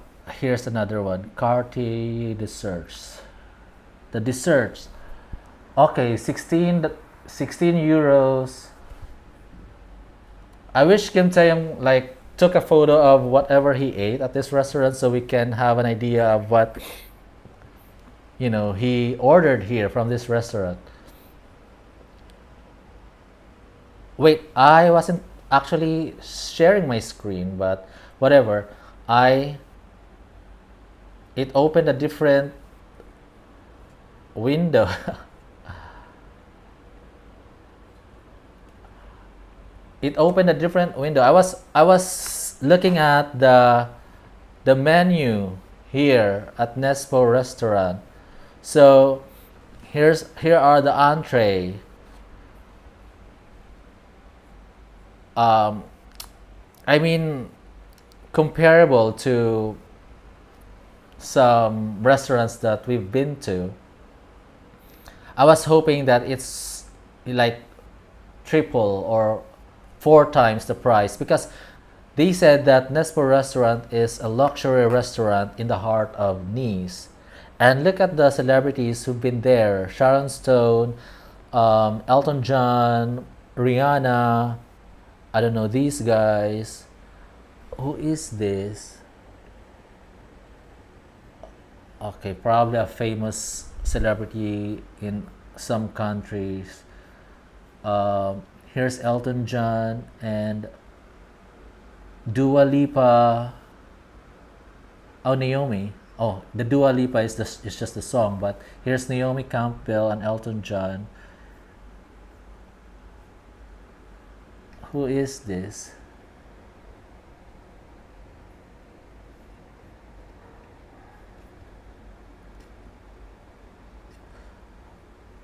here's another one. Cartier desserts. The desserts. Okay, 16 euros. I wish Kim Taeyong like took a photo of whatever he ate at this restaurant so we can have an idea of what he ordered here from this restaurant. Wait, I wasn't actually sharing my screen, but whatever. I It opened a different window. It opened a different window. I was looking at the menu here at Nespo restaurant. So here are the entree. Um, I mean, comparable to some restaurants that we've been to. I was hoping that it's like triple or four times the price, because they said that Nespo restaurant is a luxury restaurant in the heart of Nice. And look at the celebrities who've been there: Sharon Stone, Elton John, Rihanna. I don't know these guys. Who is this? Okay, probably a famous celebrity in some countries. Here's Elton John and Dua Lipa. Oh, Naomi. Oh, the Dua Lipa is just the song, but here's Naomi Campbell and Elton John. Who is this?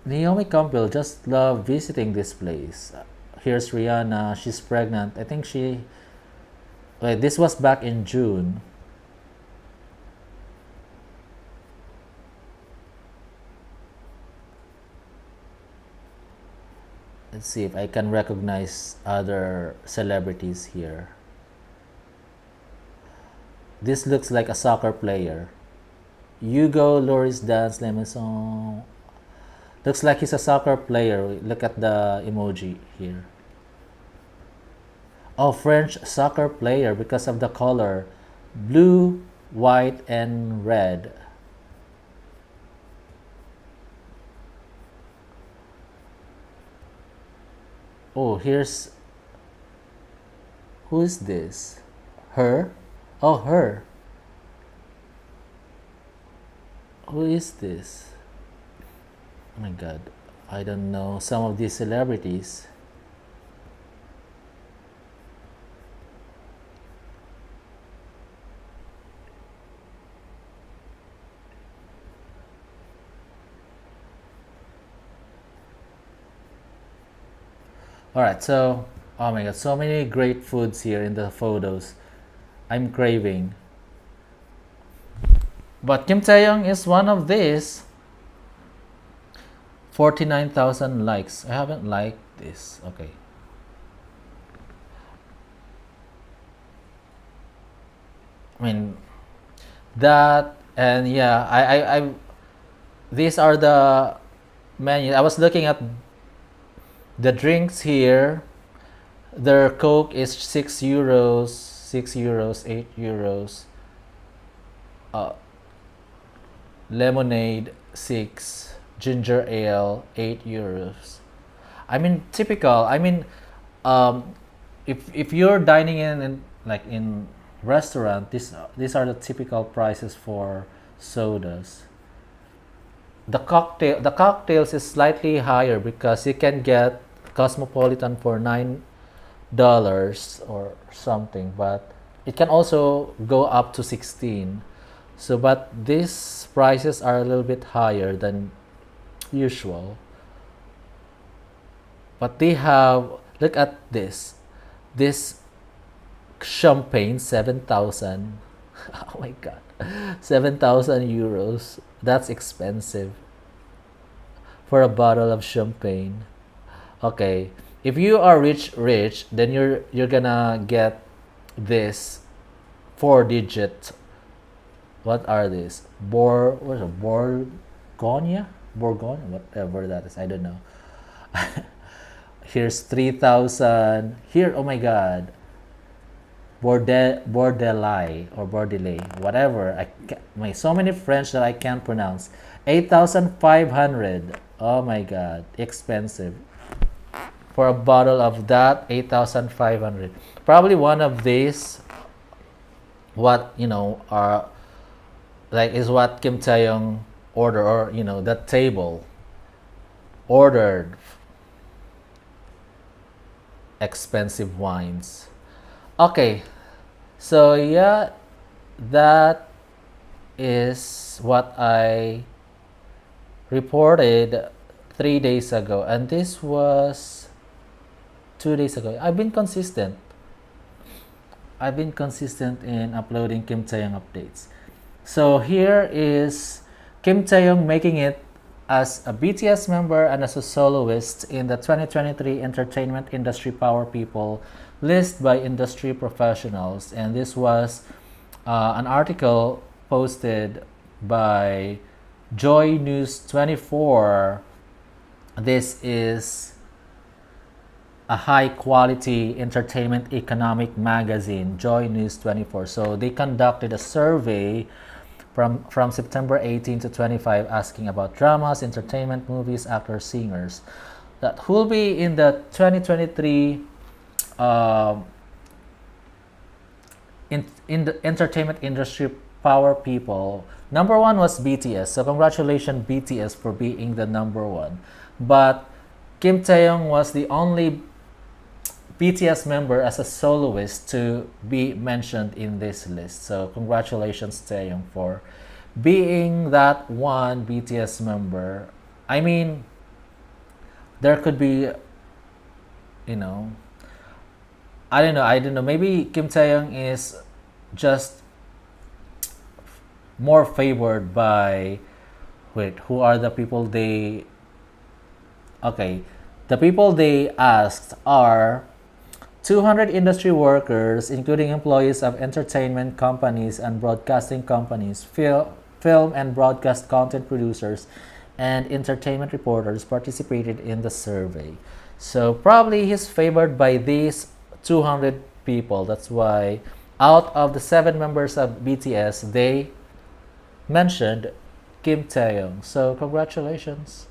Naomi Campbell just love visiting this place. Here's Rihanna. She's pregnant. I think she. Wait, this was back in June. Let's see if I can recognize other celebrities here. This looks like a soccer player. Hugo Loris Dance Lemeson. Looks like he's a soccer player. Look at the emoji here. Oh, French soccer player because of the color. Blue, white, and red. Oh, here's... Who is this? Her? Oh, her. Who is this? Oh my god, I don't know some of these celebrities. Alright, so, oh my god, so many great foods here in the photos. I'm craving. But Kim Taeyong is one of these. 49,000 likes. I haven't liked this. Okay. I mean, that, and yeah, these are the menu. I was looking at the drinks here. Their Coke is 6 euros, 6 euros, 8 euros. Uh, Lemonade 6, ginger ale 8 euros. I mean, typical. I mean, um, if you're dining in like in restaurant, these are the typical prices for sodas. The cocktails is slightly higher because you can get Cosmopolitan for $9 or something, but it can also go up to 16. So, but these prices are a little bit higher than usual. But they have, look at this champagne 7,000. Oh my god, 7,000 euros. That's expensive for a bottle of champagne. Okay, if you are rich, then you're gonna get this 4 digit. What are these? What's a Bourgogne, whatever that is. I don't know. Here's 3,000. Here, oh my god, Bordelai or Bordelais, whatever. My so many French that I can't pronounce. 8,500. Oh my god, expensive for a bottle of that. 8,500. Probably one of these. What are like is what Kim Taeyong ordered, or that table ordered expensive wines. Okay, so yeah, that is what I reported 3 days ago, and this was 2 days ago. I've been consistent in uploading Kim Taeyong updates. So here is Kim Taeyong making it as a BTS member and as a soloist in the 2023 Entertainment Industry Power People list by industry professionals. And this was an article posted by Joy News 24. This is a high quality entertainment economic magazine, Joy News 24. So they conducted a survey from September 18 to 25 asking about dramas, entertainment, movies, actors, singers that will be in the 2023 in the entertainment industry power people. Number one was BTS. So congratulations BTS for being the number one. But Kim Taeyong was the only BTS member as a soloist to be mentioned in this list. So congratulations Taehyung for being that one BTS member. I mean, there could be, you know, I don't know. Maybe Kim Taehyung is just more favored by, wait, who are the people they, okay, the people they asked are 200 industry workers, including employees of entertainment companies and broadcasting companies, film and broadcast content producers, and entertainment reporters participated in the survey. So probably he's favored by these 200 people. That's why out of the 7 members of BTS, they mentioned Kim Taehyung. So congratulations.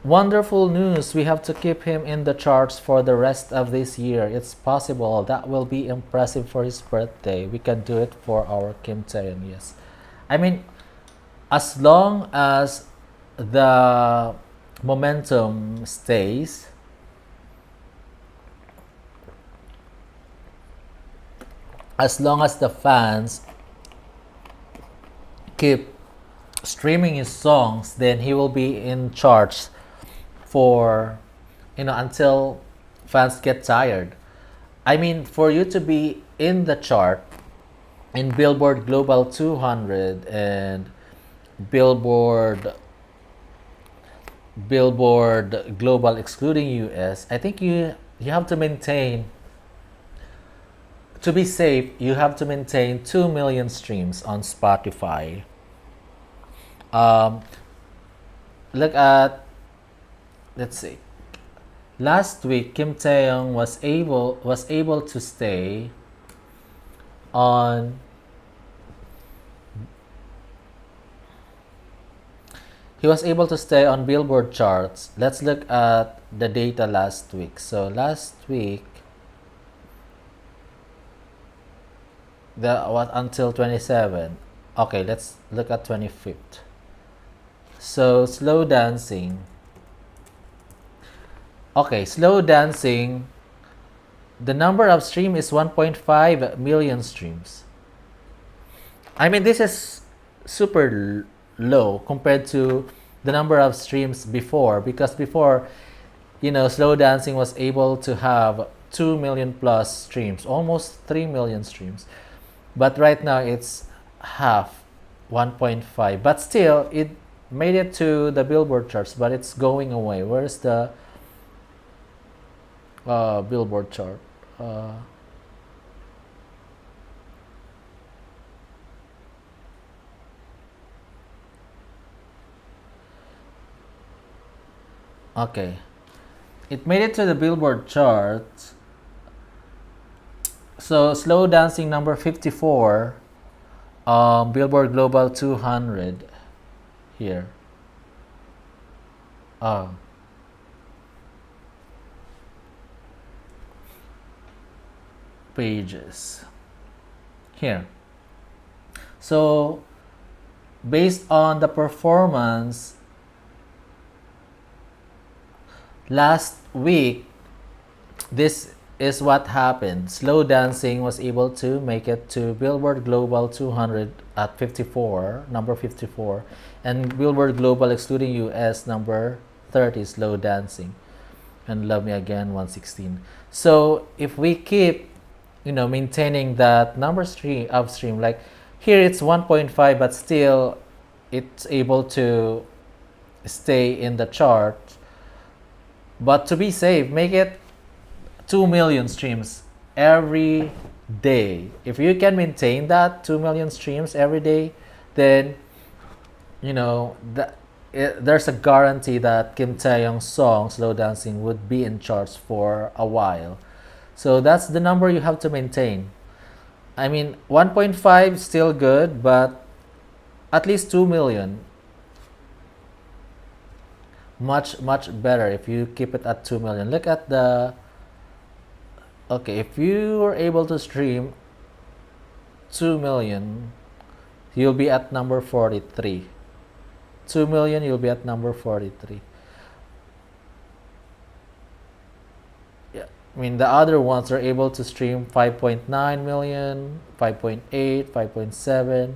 Wonderful news. We have to keep him in the charts for the rest of this year. It's possible. That will be impressive for his birthday. We can do it for our Kim Taehyung, yes. I mean, as long as the momentum stays, as long as the fans keep streaming his songs, then he will be in charts for until fans get tired. I mean, for you to be in the chart in Billboard Global 200 and Billboard Billboard Global excluding US, I think you have to maintain, to be safe, you have to maintain 2 million streams on Spotify. Um, Look at, let's see. Last week, Kim Taehyung was able to stay on. He was able to stay on Billboard charts. Let's look at the data last week. So last week, the what until 27. Okay, let's look at 25th. So slow dancing. Okay, slow dancing. The number of stream is 1.5 million streams. I mean, this is super low compared to the number of streams before, because before, slow dancing was able to have 2 million plus streams, almost 3 million streams. But right now it's half, 1.5. But still, it made it to the Billboard charts, but it's going away. Where's the Billboard chart? Okay, it made it to the Billboard chart. So slow dancing number 54, Billboard Global 200 here. Oh, pages here. So based on the performance last week, this is what happened. Slow dancing was able to make it to Billboard Global 200 at 54, number 54, and Billboard Global excluding US number 30, slow dancing, and Love Me Again 116. So if we keep, maintaining that number stream upstream, like here it's 1.5, but still it's able to stay in the chart. But to be safe, make it 2 million streams every day. If you can maintain that 2 million streams every day, then there's a guarantee that Kim Taehyung's song Slow Dancing would be in charts for a while. So that's the number you have to maintain. I mean, 1.5 still good, but at least 2 million. Much better if you keep it at 2 million. Look at the, okay, if you were able to stream 2 million, you'll be at number 43. 2 million, you'll be at number 43. Yeah, I mean, the other ones are able to stream 5.9 million, 5.8, 5.7.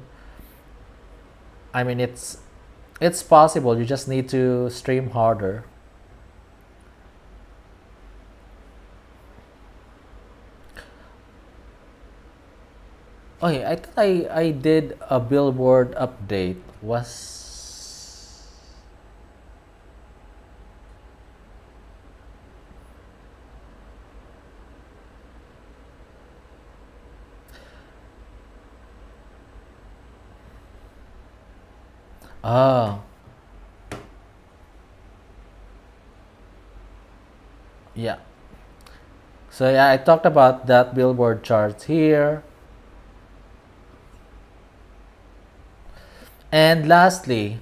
I mean, it's possible. You just need to stream harder. Okay, I thought I did a Billboard update. Ah, yeah. So yeah, I talked about that Billboard chart here. And lastly,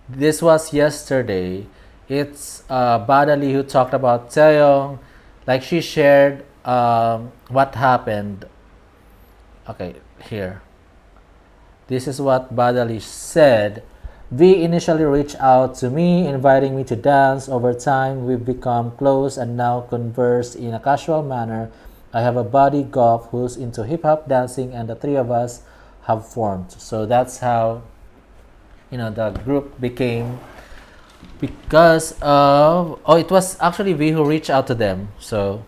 this was yesterday. It's Bandali who talked about Taehyung. Like, she shared what happened. Okay, here. This is what Bandali said. V initially reached out to me, inviting me to dance. Over time, we've become close and now converse in a casual manner. I have a buddy, Goff, who's into hip-hop dancing, and the three of us have formed. So that's how, the group became because of, oh, it was actually V who reached out to them. So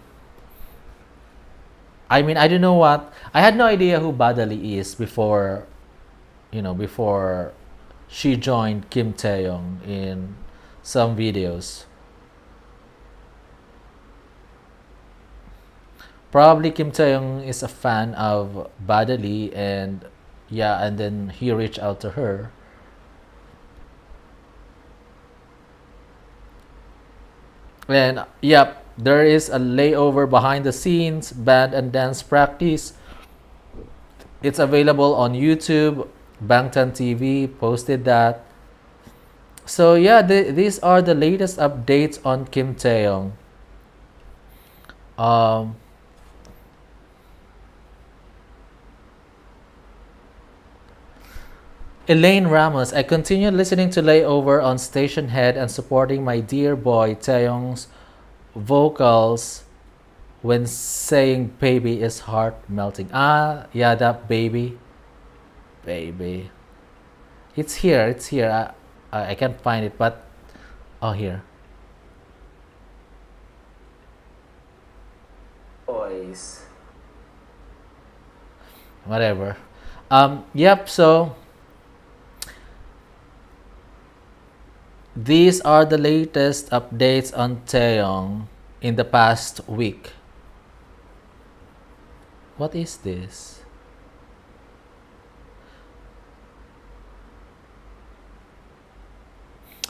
I mean, I don't know what, I had no idea who Badali is before, before she joined Kim Taeyong in some videos. Probably Kim Taeyong is a fan of Badali, and yeah, and then he reached out to her. And yep, there is a layover behind the scenes band and dance practice. It's available on YouTube. Bangtan TV posted that. So yeah, these are the latest updates on Kim Taeyong. Um, Elaine Ramos, I continue listening to Layover on Station Head and supporting my dear boy Taeyong's vocals when saying baby is heart melting. Ah, yeah, that baby. Baby. It's here, it's here. I can't find it, but oh, here. Boys. Whatever. Yep, so these are the latest updates on Taeyong in the past week. What is this?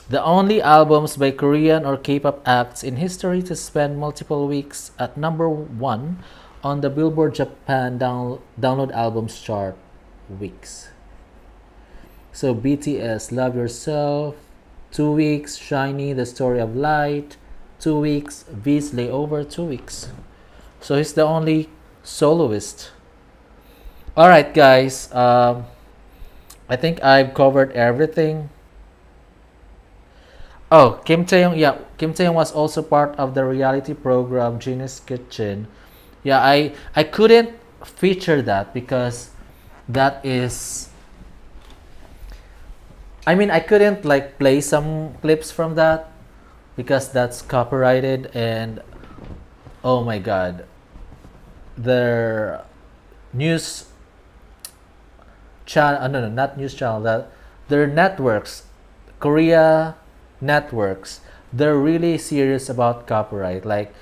The only albums by Korean or K-pop acts in history to spend multiple weeks at number one on the Billboard Japan download albums chart weeks. So BTS, Love Yourself, 2 weeks. Shiny, The Story of Light, 2 weeks. V's Layover, 2 weeks. So he's the only soloist. All right, guys. I think I've covered everything. Oh, Kim Taeyong. Yeah, Kim Taeyong was also part of the reality program Genius Kitchen. Yeah, I couldn't feature that because that is. I mean, I couldn't like play some clips from that because that's copyrighted, and oh my god, their news channel. No, no, not news channel. That their networks, Korea networks, they're really serious about copyright. Like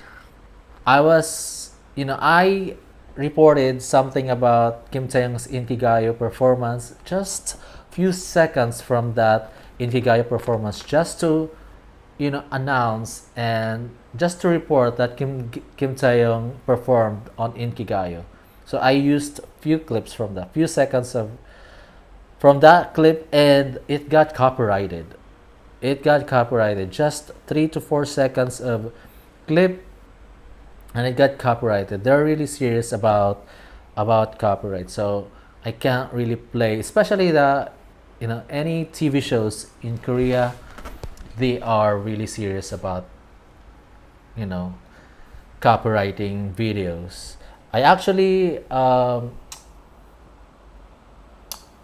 I was, I reported something about Kim Taeyong's Inkigayo performance just few seconds from that Inkigayo performance, just to, announce and just to report that Kim Taeyong performed on Inkigayo. So I used few clips from that, few seconds of from that clip, and it got copyrighted. It got copyrighted. Just 3 to 4 seconds of clip, and it got copyrighted. They're really serious about copyright. So I can't really play, especially the any TV shows in Korea. They are really serious about you know copywriting videos. I actually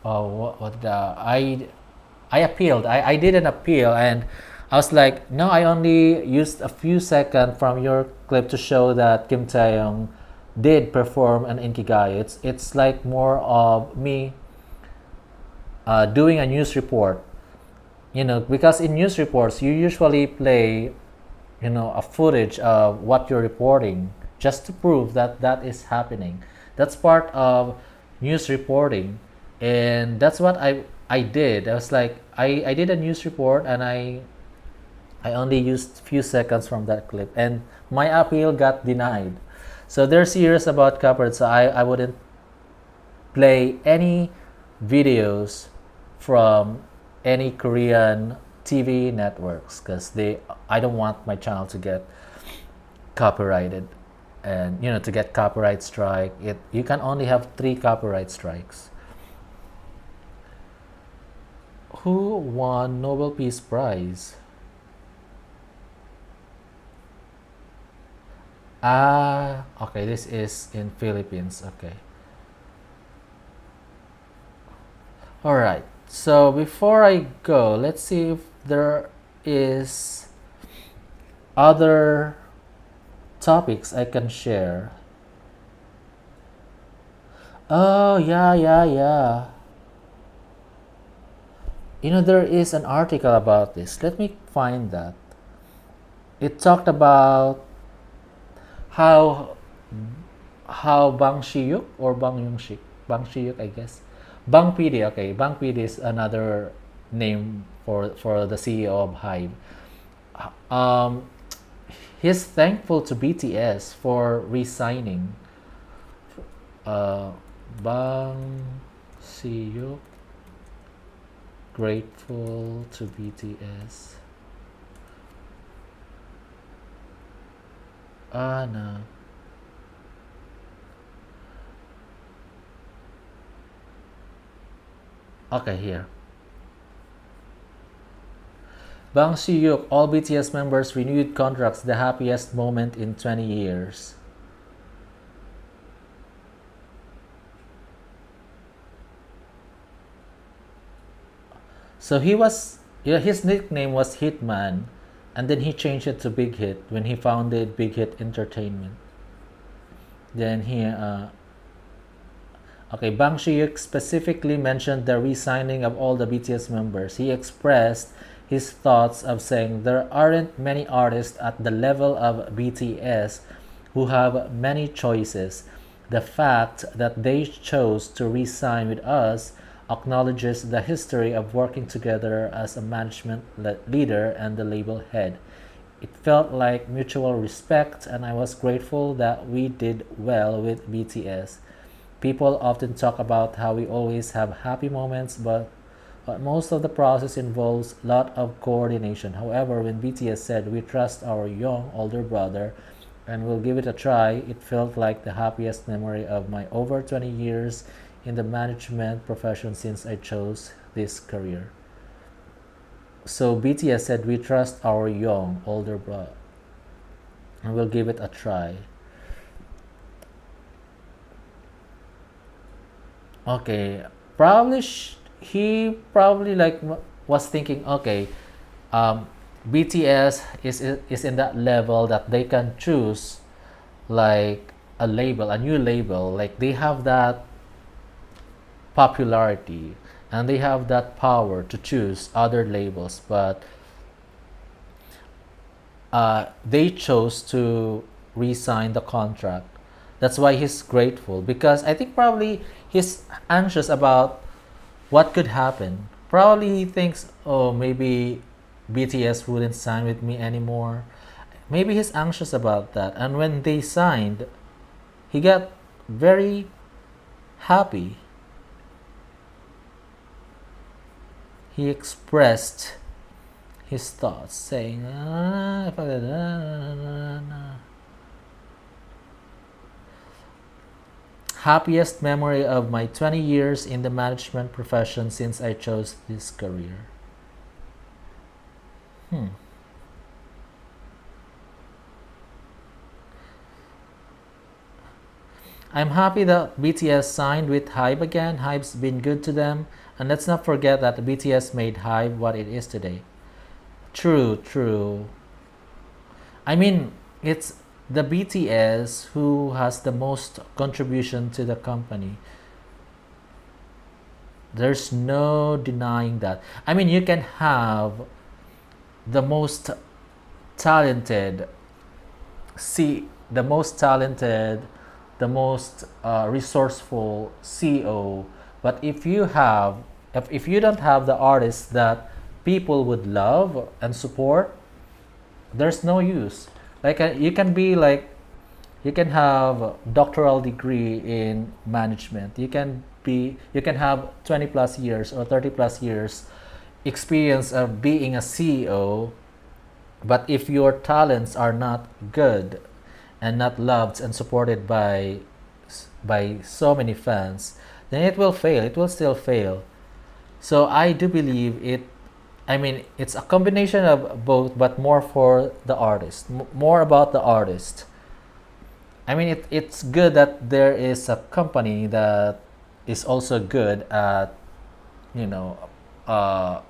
what the I appealed. I did an appeal, and I was like, no, I only used a few seconds from your clip to show that Kim Taeyong did perform an Inkigayo. It's like more of me doing a news report. Because in news reports you usually play, a footage of what you're reporting just to prove that that is happening. That's part of news reporting, and that's what I did. I was like, I did a news report, and I only used few seconds from that clip, and my appeal got denied. So they're serious about copyright. So I wouldn't play any videos from any Korean TV networks because I don't want my channel to get copyrighted, and to get copyright strike, you can only have 3 copyright strikes. Who won Nobel Peace Prize? Okay, this is in Philippines. Okay. All right. So before I go, let's see if there is other topics I can share. Oh, yeah, yeah, yeah. There is an article about this. Let me find that. It talked about how Bang Shiyuk or Bang Yongshik, Bang Shiyuk, I guess. Bang PD, okay. Bang PD is another name for the CEO of Hive. Um, he's thankful to BTS for resigning. Uh, Bang Shiyuk grateful to BTS. No. Okay, here. Bang Siyuk, all BTS members renewed contracts, the happiest moment in 20 years. So his nickname was Hitman, and then he changed it to Big Hit when he founded Big Hit Entertainment. Then okay, Bang Shiyuk specifically mentioned the resigning of all the BTS members. He expressed his thoughts of saying there aren't many artists at the level of BTS who have many choices. The fact that they chose to resign with us acknowledges the history of working together as a management leader and the label head. It felt like mutual respect, and I was grateful that we did well with BTS. People often talk about how we always have happy moments, but most of the process involves a lot of coordination. However, when BTS said we trust our young older brother and we'll give it a try, it felt like the happiest memory of my over 20 years in the management profession since I chose this career. So BTS said we trust our young older brother and we'll give it a try. Okay, probably he probably like was thinking, okay, um, BTS is in that level that they can choose like a new label, like they have that popularity and they have that power to choose other labels, but they chose to re-sign the contract. That's why he's grateful, because I think probably he's anxious about what could happen. Probably he thinks, oh, maybe BTS wouldn't sign with me anymore. Maybe he's anxious about that. And when they signed, he got very happy. He expressed his thoughts, saying, happiest memory of my 20 years in the management profession since I chose this career. I'm happy that BTS signed with Hybe again. Hybe's been good to them. And let's not forget that the BTS made Hybe what it is today. True, true. I mean, it's the BTS who has the most contribution to the company. There's no denying that. I mean, you can have the most talented, the most talented, the most resourceful CEO, but if you don't have the artists that people would love and support, there's no use. Like you can be like, you can have a doctoral degree in management. You can have 20 plus years or 30 plus years experience of being a CEO, but if your talents are not good and not loved and supported by so many fans, then it will fail. It will still fail. So I do believe it. I mean, it's a combination of both, but more for the artist, more about the artist. I mean, it's good that there is a company that is also good at, you know, uh,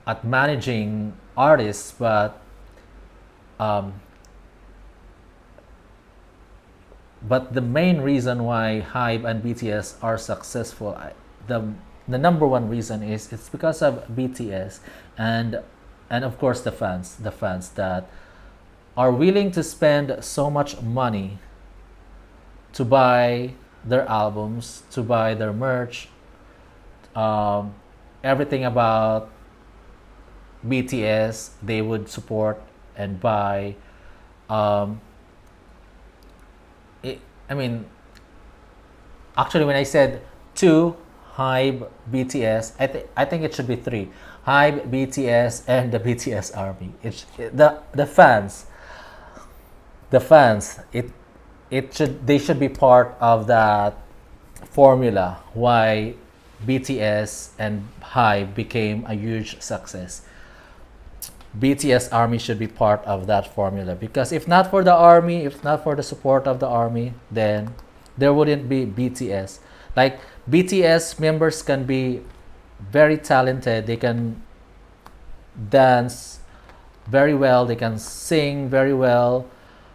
at managing artists, um, but the main reason why Hybe and BTS are successful, the the number one reason is it's because of BTS, and and of course the fans that are willing to spend so much money to buy their albums, to buy their merch, um, everything about BTS they would support and buy. Um, it, I mean, actually, when I said two, Hive, BTS, I think it should be three. Hive, BTS, and the BTS army. The fans, the fans. It should they should be part of that formula why BTS and Hive became a huge success. BTS army should be part of that formula because if not for the army, if not for the support of the army, then there wouldn't be BTS. Like BTS members can be very talented. They can dance very well. They can sing very well.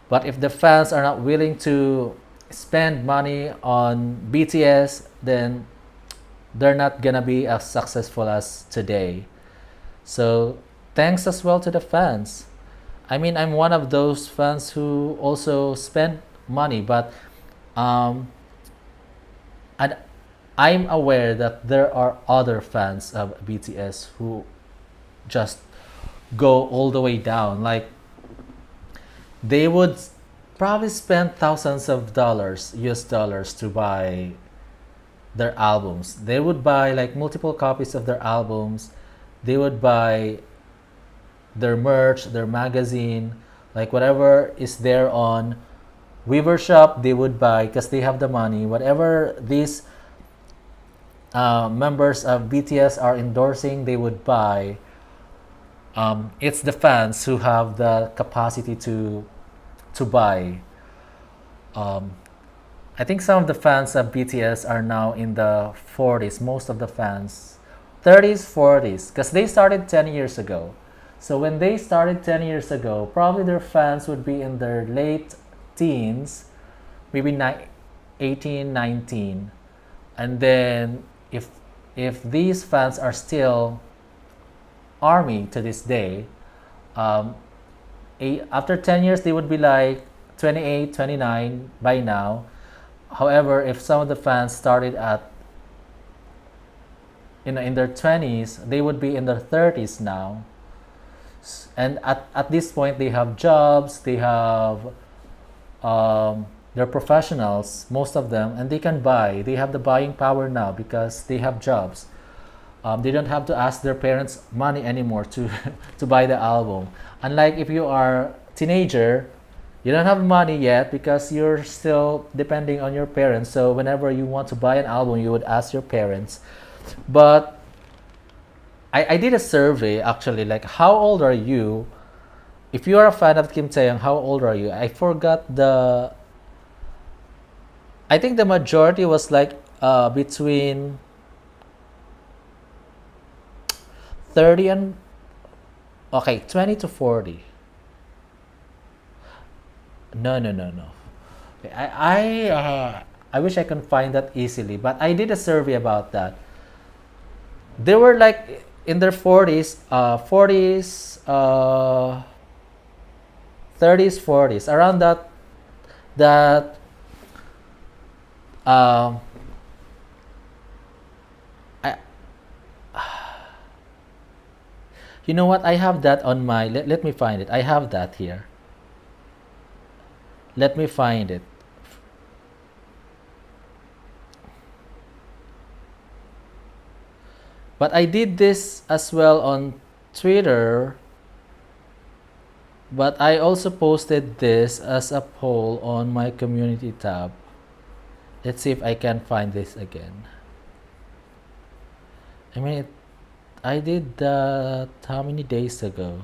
But if the fans are not willing to spend money on BTS, then they're not gonna be as successful as today. So thanks as well to the fans. I mean, I'm one of those fans who also spend money, but um, and I'm aware that there are other fans of BTS who just go all the way down. Like they would probably spend thousands of dollars, US dollars, to buy their albums. They would buy like multiple copies of their albums. They would buy their merch, their magazine, like whatever is there on Weaver Shop, they would buy because they have the money. Whatever these members of BTS are endorsing, they would buy. It's the fans who have the capacity to buy. Um, I think some of the fans of BTS are now in the 40s. Most of the fans, 30s, 40s, because they started 10 years ago. So when they started 10 years ago, probably their fans would be in their late teens, maybe 18, 19. And then if these fans are still army to this day, um, after 10 years they would be like 28, 29 by now. However, if some of the fans started at in their 20s, they would be in their 30s now. And at this point they have jobs, they have they're professionals, most of them, and they can buy. They have the buying power now because they have jobs. They don't have to ask their parents money anymore to to buy the album. Unlike if you are teenager, you don't have money yet because you're still depending on your parents. So whenever you want to buy an album, you would ask your parents. But I did a survey actually, like how old are you? If you are a fan of Kim Taehyung, how old are you? I forgot the. I think the majority was like between 30 and okay 20 to 40. No, no, no, no. I wish I can find that easily, but I did a survey about that. They were like in their 40s, 40s, 30s, 40s, around that um I, you know what? I have that on my let me find it. I have that here. Let me find it. But I did this as well on Twitter. But I also posted this as a poll on my community tab. Let's see if I can find this again. I mean, I did that how many days ago?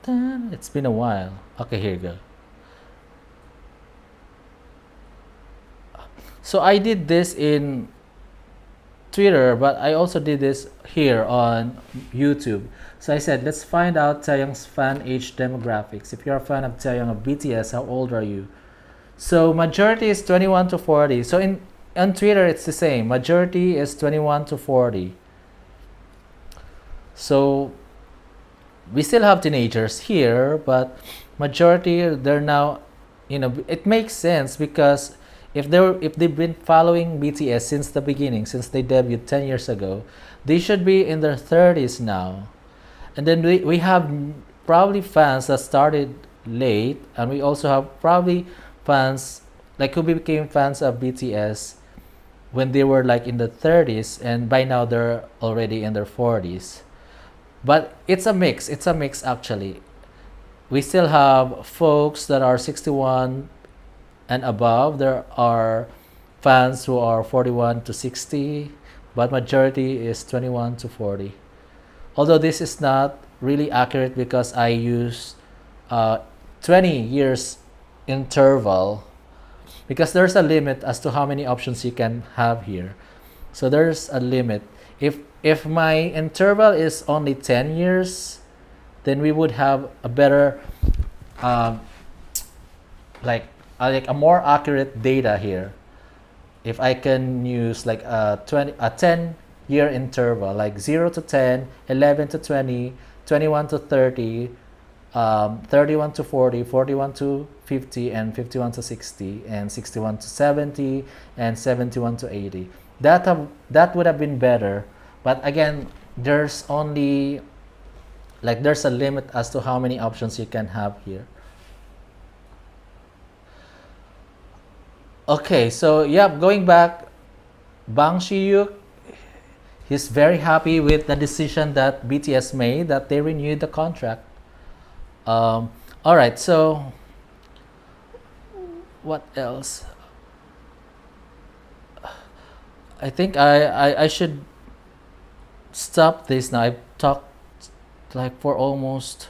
It's been a while. Okay, here you go. So I did this in Twitter, but I also did this here on YouTube. So I said, let's find out Taehyung's fan age demographics. If you're a fan of Taehyung of BTS, how old are you? So majority is 21 to 40. So in on Twitter, it's the same. Majority is 21 to 40. So we still have teenagers here, but majority they're now, it makes sense because if they've been following BTS since the beginning, since they debuted 10 years ago, they should be in their 30s now. And then we have probably fans that started late, and we also have probably fans like who became fans of BTS when they were like in the 30s, and by now they're already in their 40s. But it's a mix actually. We still have folks that are 61 and above. There are fans who are 41 to 60, but majority is 21 to 40. Although this is not really accurate because I use 20 years interval, because there's a limit as to how many options you can have here. So there's a limit. If my interval is only 10 years, then we would have a better um, like a more accurate data here. If I can use like a 10-year interval, like 0 to 10, 11 to 20, 21 to 30, 31 to 40, 41 to 50, and 51 to 60, and 61 to 70, and 71 to 80. That would have been better, but again, there's only there's a limit as to how many options you can have here. Okay, so yeah, going back, Bang Shiyuk, he's very happy with the decision that BTS made, that they renewed the contract. Um, all right, so what else? I think I should stop this now. I've talked like for almost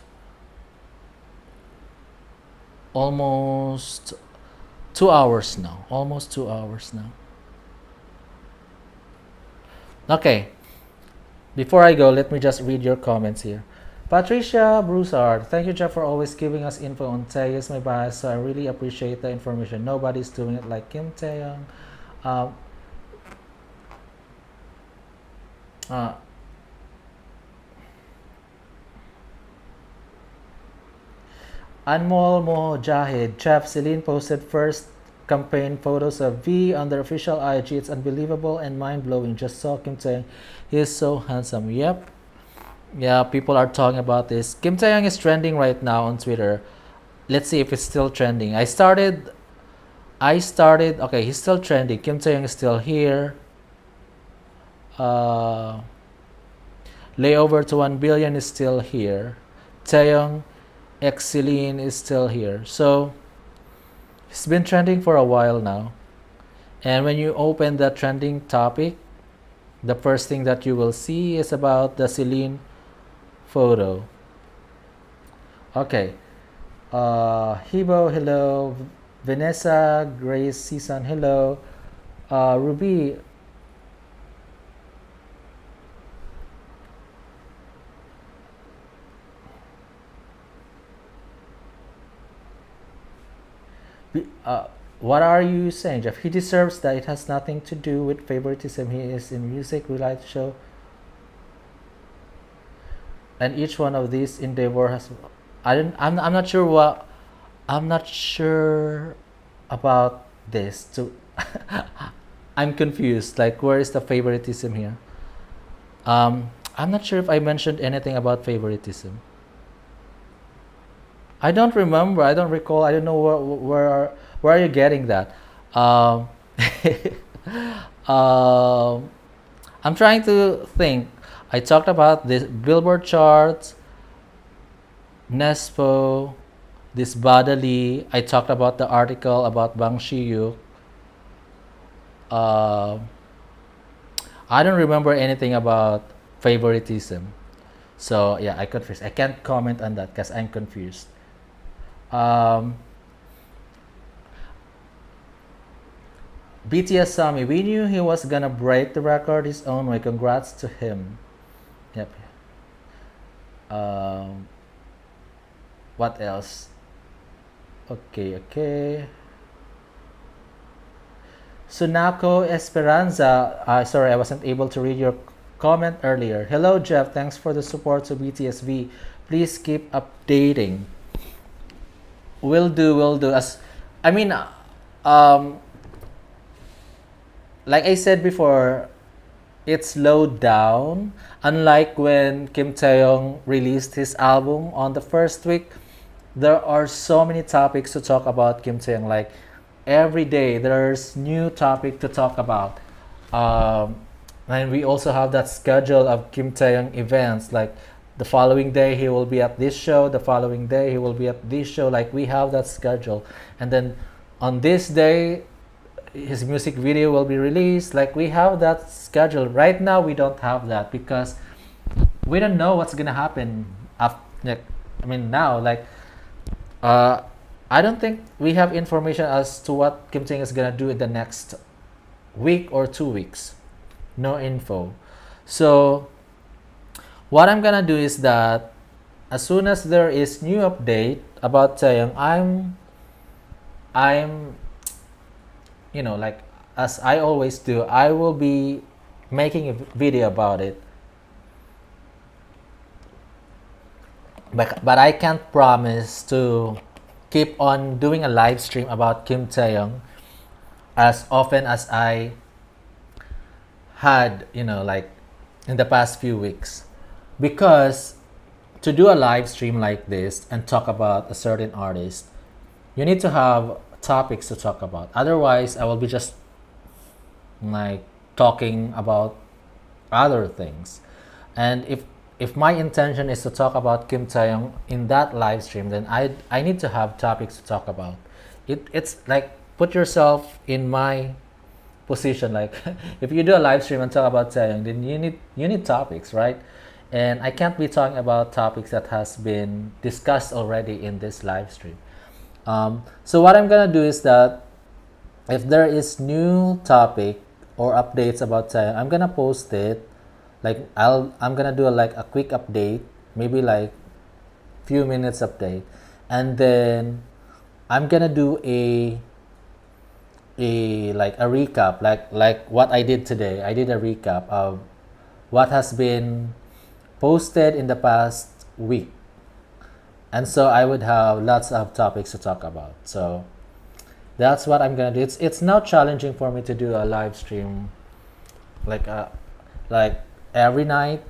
2 hours now. Almost 2 hours now. Okay, before I go, let me just read your comments here. Patricia Broussard, thank you, Jeff, for always giving us info on Tae is my bias, so I really appreciate the information. Nobody's doing it like Kim Taeyong. Um, uh, Anmol Mojahid, Chef Celine posted first campaign photos of V on their official IG. It's unbelievable and mind blowing. Just saw Kim Taeyong. He is so handsome. Yep. Yeah, people are talking about this. Kim Taeyong is trending right now on Twitter. Let's see if it's still trending. I started. Okay, he's still trending. Kim Taeyong is still here. Uh, Layover to 1 billion is still here. Taeyong X Celine is still here. So it's been trending for a while now. And when you open the trending topic, the first thing that you will see is about the Celine photo. Okay. Hibo, hello. Vanessa, Grace, Season, hello. Ruby, what are you saying, Jeff? He deserves that. It has nothing to do with favoritism. He is in music. We like to show, and each one of these endeavor has. I'm not sure what. I'm not sure about this. So I'm confused. Like, where is the favoritism here? I'm not sure if I mentioned anything about favoritism. I don't remember. I don't recall. I don't know where are you getting that. Um, um, I'm trying to think. I talked about this Billboard charts, Nespo, this Badali. I talked about the article about Bang Shiyu. Uh, I don't remember anything about favoritism. So yeah, I confused. I can't comment on that because I'm confused. Um, BTS Sami, we knew he was gonna break the record his own way. Congrats to him. Yep. Um, what else? Okay, okay. Sunako Esperanza. Sorry, I wasn't able to read your comment earlier. Hello, Jeff. Thanks for the support to BTSV. Please keep updating. Will do, will do. I mean, um, like I said before, it slowed down. Unlike when Kim Taehyung released his album on the first week, there are so many topics to talk about Kim Taehyung. Like every day, there's new topic to talk about. Um, and we also have that schedule of Kim Taehyung events. Like the following day, he will be at this show. The following day, he will be at this show. Like we have that schedule. And then on this day, his music video will be released. Like we have that schedule. Right now, we don't have that because we don't know what's gonna happen after. Like, I mean, now, like, uh, I don't think we have information as to what Kim Tae is gonna do in the next week or 2 weeks. No info. So what I'm gonna do is that as soon as there is new update about Taeyong, I'm like as I always do, I will be making a video about it. But I can't promise to keep on doing a live stream about Kim Taeyong as often as I had, like in the past few weeks. Because to do a live stream like this and talk about a certain artist, you need to have topics to talk about. Otherwise, I will be just like talking about other things. And if my intention is to talk about Kim Taeyong in that live stream, then I need to have topics to talk about. It's like put yourself in my position. Like if you do a live stream and talk about Taeyong, then you need topics, right? And I can't be talking about topics that has been discussed already in this live stream. So what I'm gonna do is that if there is new topic or updates about Taeyong, I'm gonna post it. Like I'm gonna do like a quick update, maybe like few minutes update, and then I'm gonna do a recap, like what I did today. I did a recap of what has been posted in the past week, and so I would have lots of topics to talk about. So that's what I'm gonna do. It's now challenging for me to do a live stream like every night.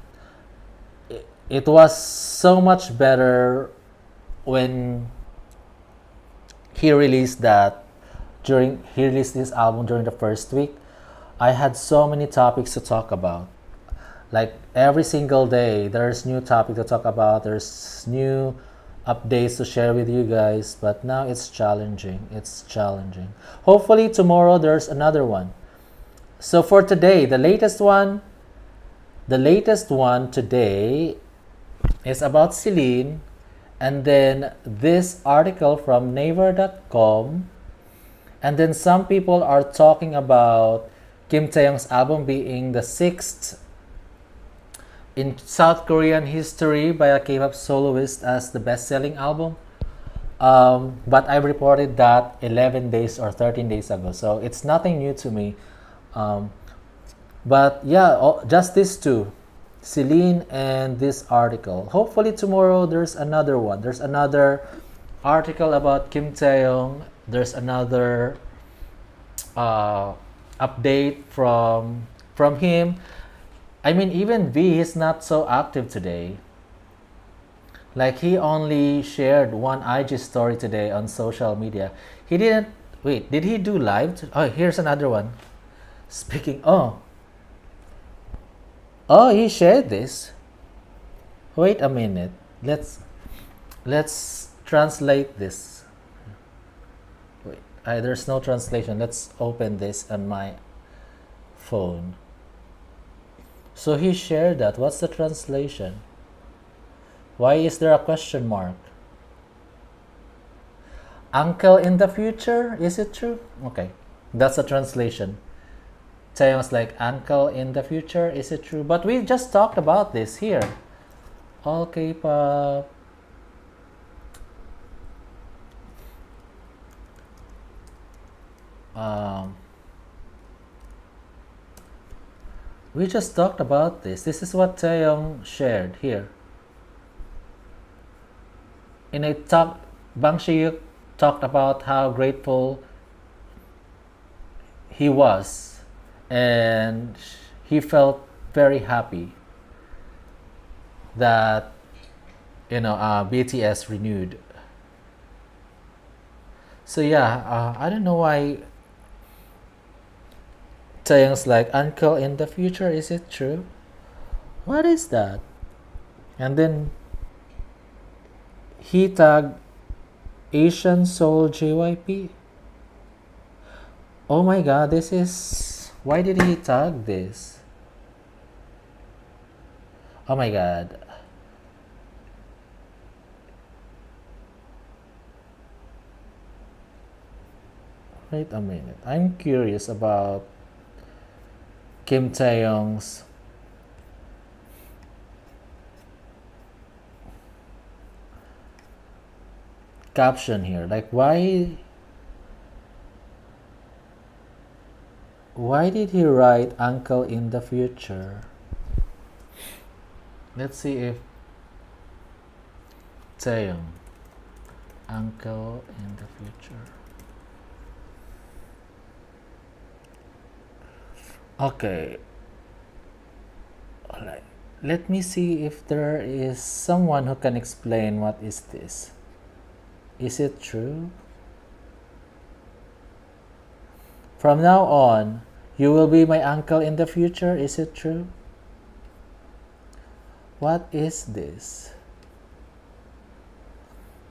It was so much better when he released this album during the first week. I had so many topics to talk about. Like every single day there's new topic to talk about, there's new updates to share with you guys, but now it's challenging. Hopefully tomorrow there's another one. So for today, the latest one today is about Celine, and then this article from naver.com, and then some people are talking about Kim Taehyung's album being the 6th in South Korean history by a K-pop soloist as the best-selling album. But I reported that 11 days or 13 days ago, so it's nothing new to me. But yeah, just these two, Celine and this article. Hopefully tomorrow there's another one. There's another article about Kim Taehyung. There's another update from him. I mean, even V is not so active today. Like he only shared one IG story today on social media. He didn't wait. Did he do live? Oh, here's another one. Speaking. Oh, he shared this. Wait a minute. Let's translate this. Wait, there's no translation. Let's open this on my phone. So he shared that. What's the translation? Why is there a question mark? Uncle in the future? Is it true? Okay, that's a translation. Taehyung's like, uncle in the future? Is it true? But we just talked about this here. All K-pop. Um, we just talked about this. This is what Taehyung shared here. In a talk, Bang Shi-hyuk talked about how grateful he was, and he felt very happy that BTS renewed. So yeah, I don't know why Taehyung's like, uncle in the future, is it true? What is that? And then he tagged Asian Soul JYP. Oh my god, this is... Why did he tag this? Oh my god. Wait a minute. I'm curious about Kim Taehyung's caption here. Like, why did he write uncle in the future? Let's see if Taehyung, uncle in the future. Okay. Alright. Let me see if there is someone who can explain what is this. Is it true? From now on, you will be my uncle in the future. Is it true? What is this?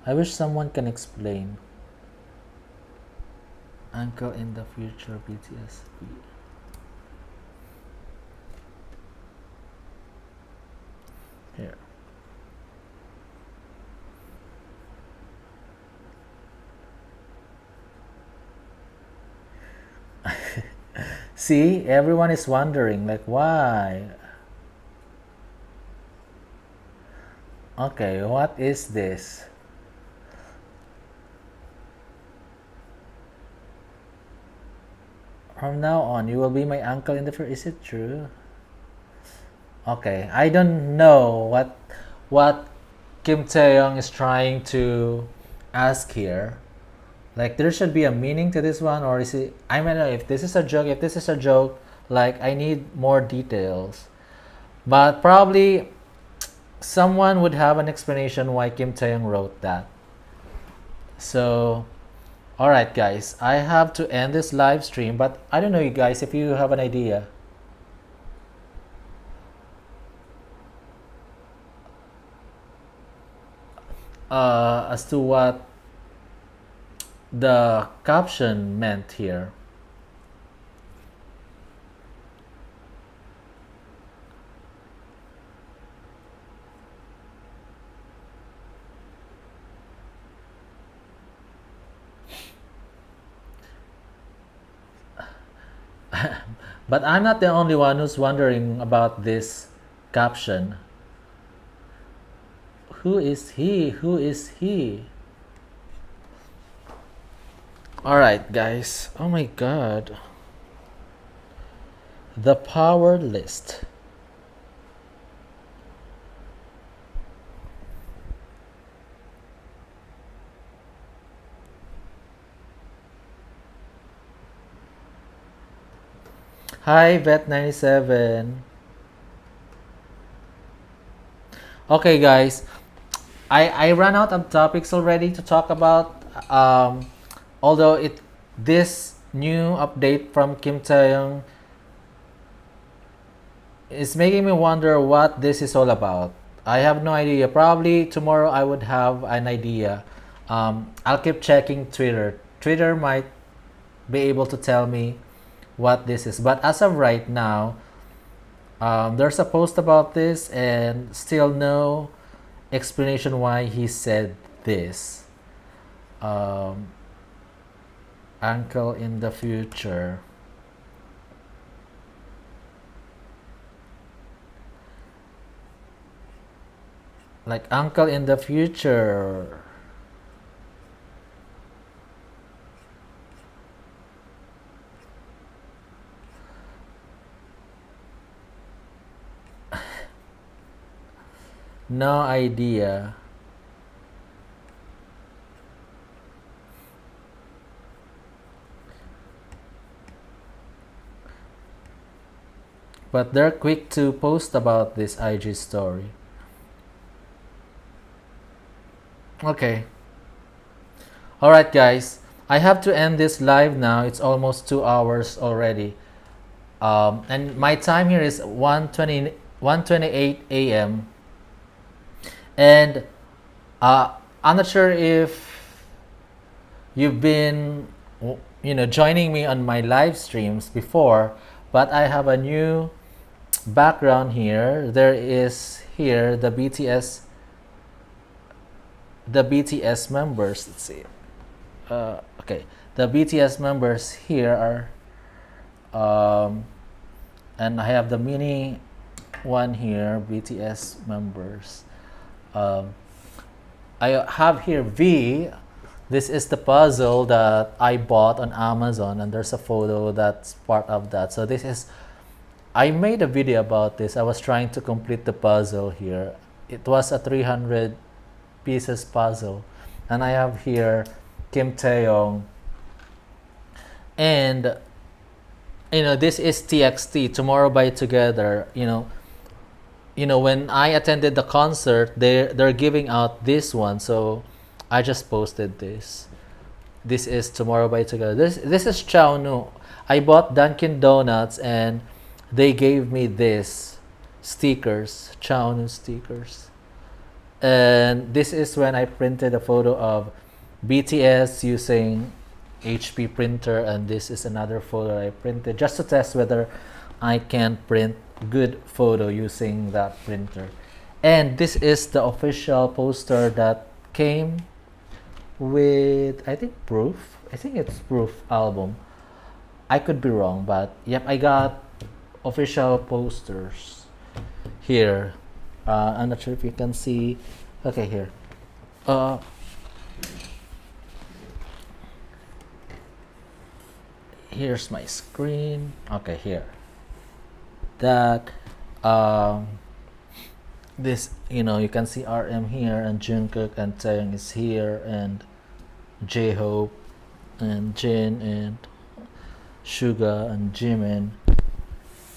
I wish someone can explain. Uncle in the future, BTS. Here. See, everyone is wondering, like, why? Okay, what is this? From now on, you will be my uncle in the future. Is it true? Okay, I don't know what Kim Taehyung is trying to ask here. Like, there should be a meaning to this one, or is it? I don't know if this is a joke. If this is a joke, like, I need more details. But probably someone would have an explanation why Kim Taehyung wrote that. So, all right, guys, I have to end this live stream. But I don't know, you guys, if you have an idea. As to what the caption meant here. But I'm not the only one who's wondering about this caption. Who is he? Who is he? Alright, guys. Oh my god. The power list. Hi, Vet97. Okay, guys. I ran out of topics already to talk about. Although this new update from Kim Taehyung is making me wonder what this is all about. I have no idea. Probably tomorrow I would have an idea. I'll keep checking Twitter. Twitter might be able to tell me what this is. But as of right now, there's a post about this and still no explanation why he said this. Um, Uncle in the future. Like uncle in the future. No idea. But they're quick to post about this IG story. Okay. Alright guys. I have to end this live now. It's almost 2 hours already. And my time here is 1:28 a.m. And I'm not sure if you've been joining me on my live streams before, but I have a new background here. There is here the BTS members. Let's see. Okay, the BTS members here are and I have the mini one here, BTS members. I have here V. This is the puzzle that I bought on Amazon, and there's a photo that's part of that. So this is, I made a video about this. I was trying to complete the puzzle here. It was a 300 pieces puzzle, and I have here Kim Taehyung, and this is TXT, Tomorrow by Together. When I attended the concert, they're giving out this one, so I just posted this. This is Tomorrow by Together. This is Chow Nu. I bought Dunkin' Donuts and they gave me this stickers, Chow Nu stickers. And this is when I printed a photo of BTS using HP printer, and this is another photo I printed just to test whether I can print good photo using that printer. And this is the official poster that came with, I think it's proof album. I could be wrong, but yep, I got official posters here. I'm not sure if you can see. Okay, here. Here's my screen. Okay, here. That this, you can see RM here, and Jungkook and Taehyung is here, and J-Hope and Jin and Suga and Jimin.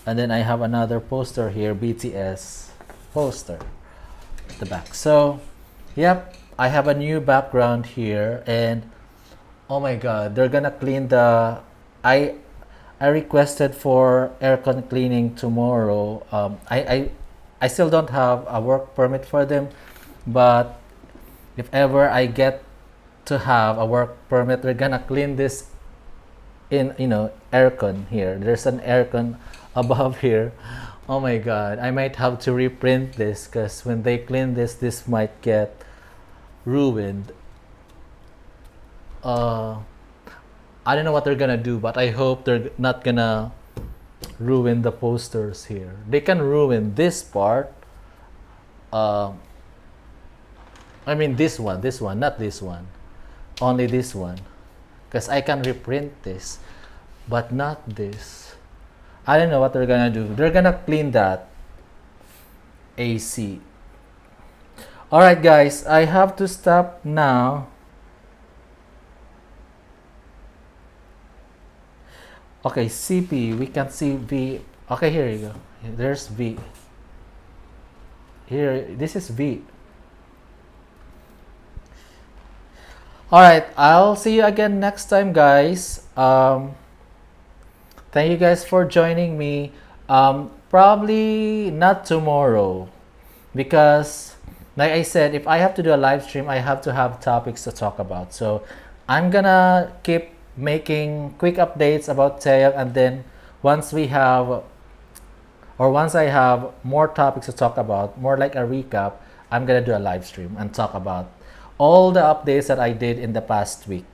And then I have another poster here, BTS poster at the back. So yep, I have a new background here, and oh my god, they're gonna clean the I requested for aircon cleaning tomorrow. I still don't have a work permit for them, but if ever I get to have a work permit, they're gonna clean this in aircon here. There's an aircon above here. Oh my god, I might have to reprint this, because when they clean this might get ruined. I don't know what they're gonna do, but I hope they're not gonna ruin the posters here. They can ruin this part. I mean this one, not this one. Only this one. Because I can reprint this, but not this. I don't know what they're gonna do. They're gonna clean that AC. Alright guys, I have to stop now. Okay, CP, we can see V. Okay, here you go. There's V. Here, this is V. Alright, I'll see you again next time, guys. Thank you guys for joining me. Probably not tomorrow, because like I said, if I have to do a live stream, I have to have topics to talk about. So I'm gonna keep making quick updates about Taehyung, and then once I have more topics to talk about, more like a recap, I'm gonna do a live stream and talk about all the updates that I did in the past week.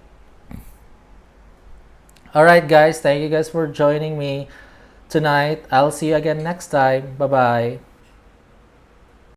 All right, guys. Thank you guys for joining me tonight. I'll see you again next time. Bye bye.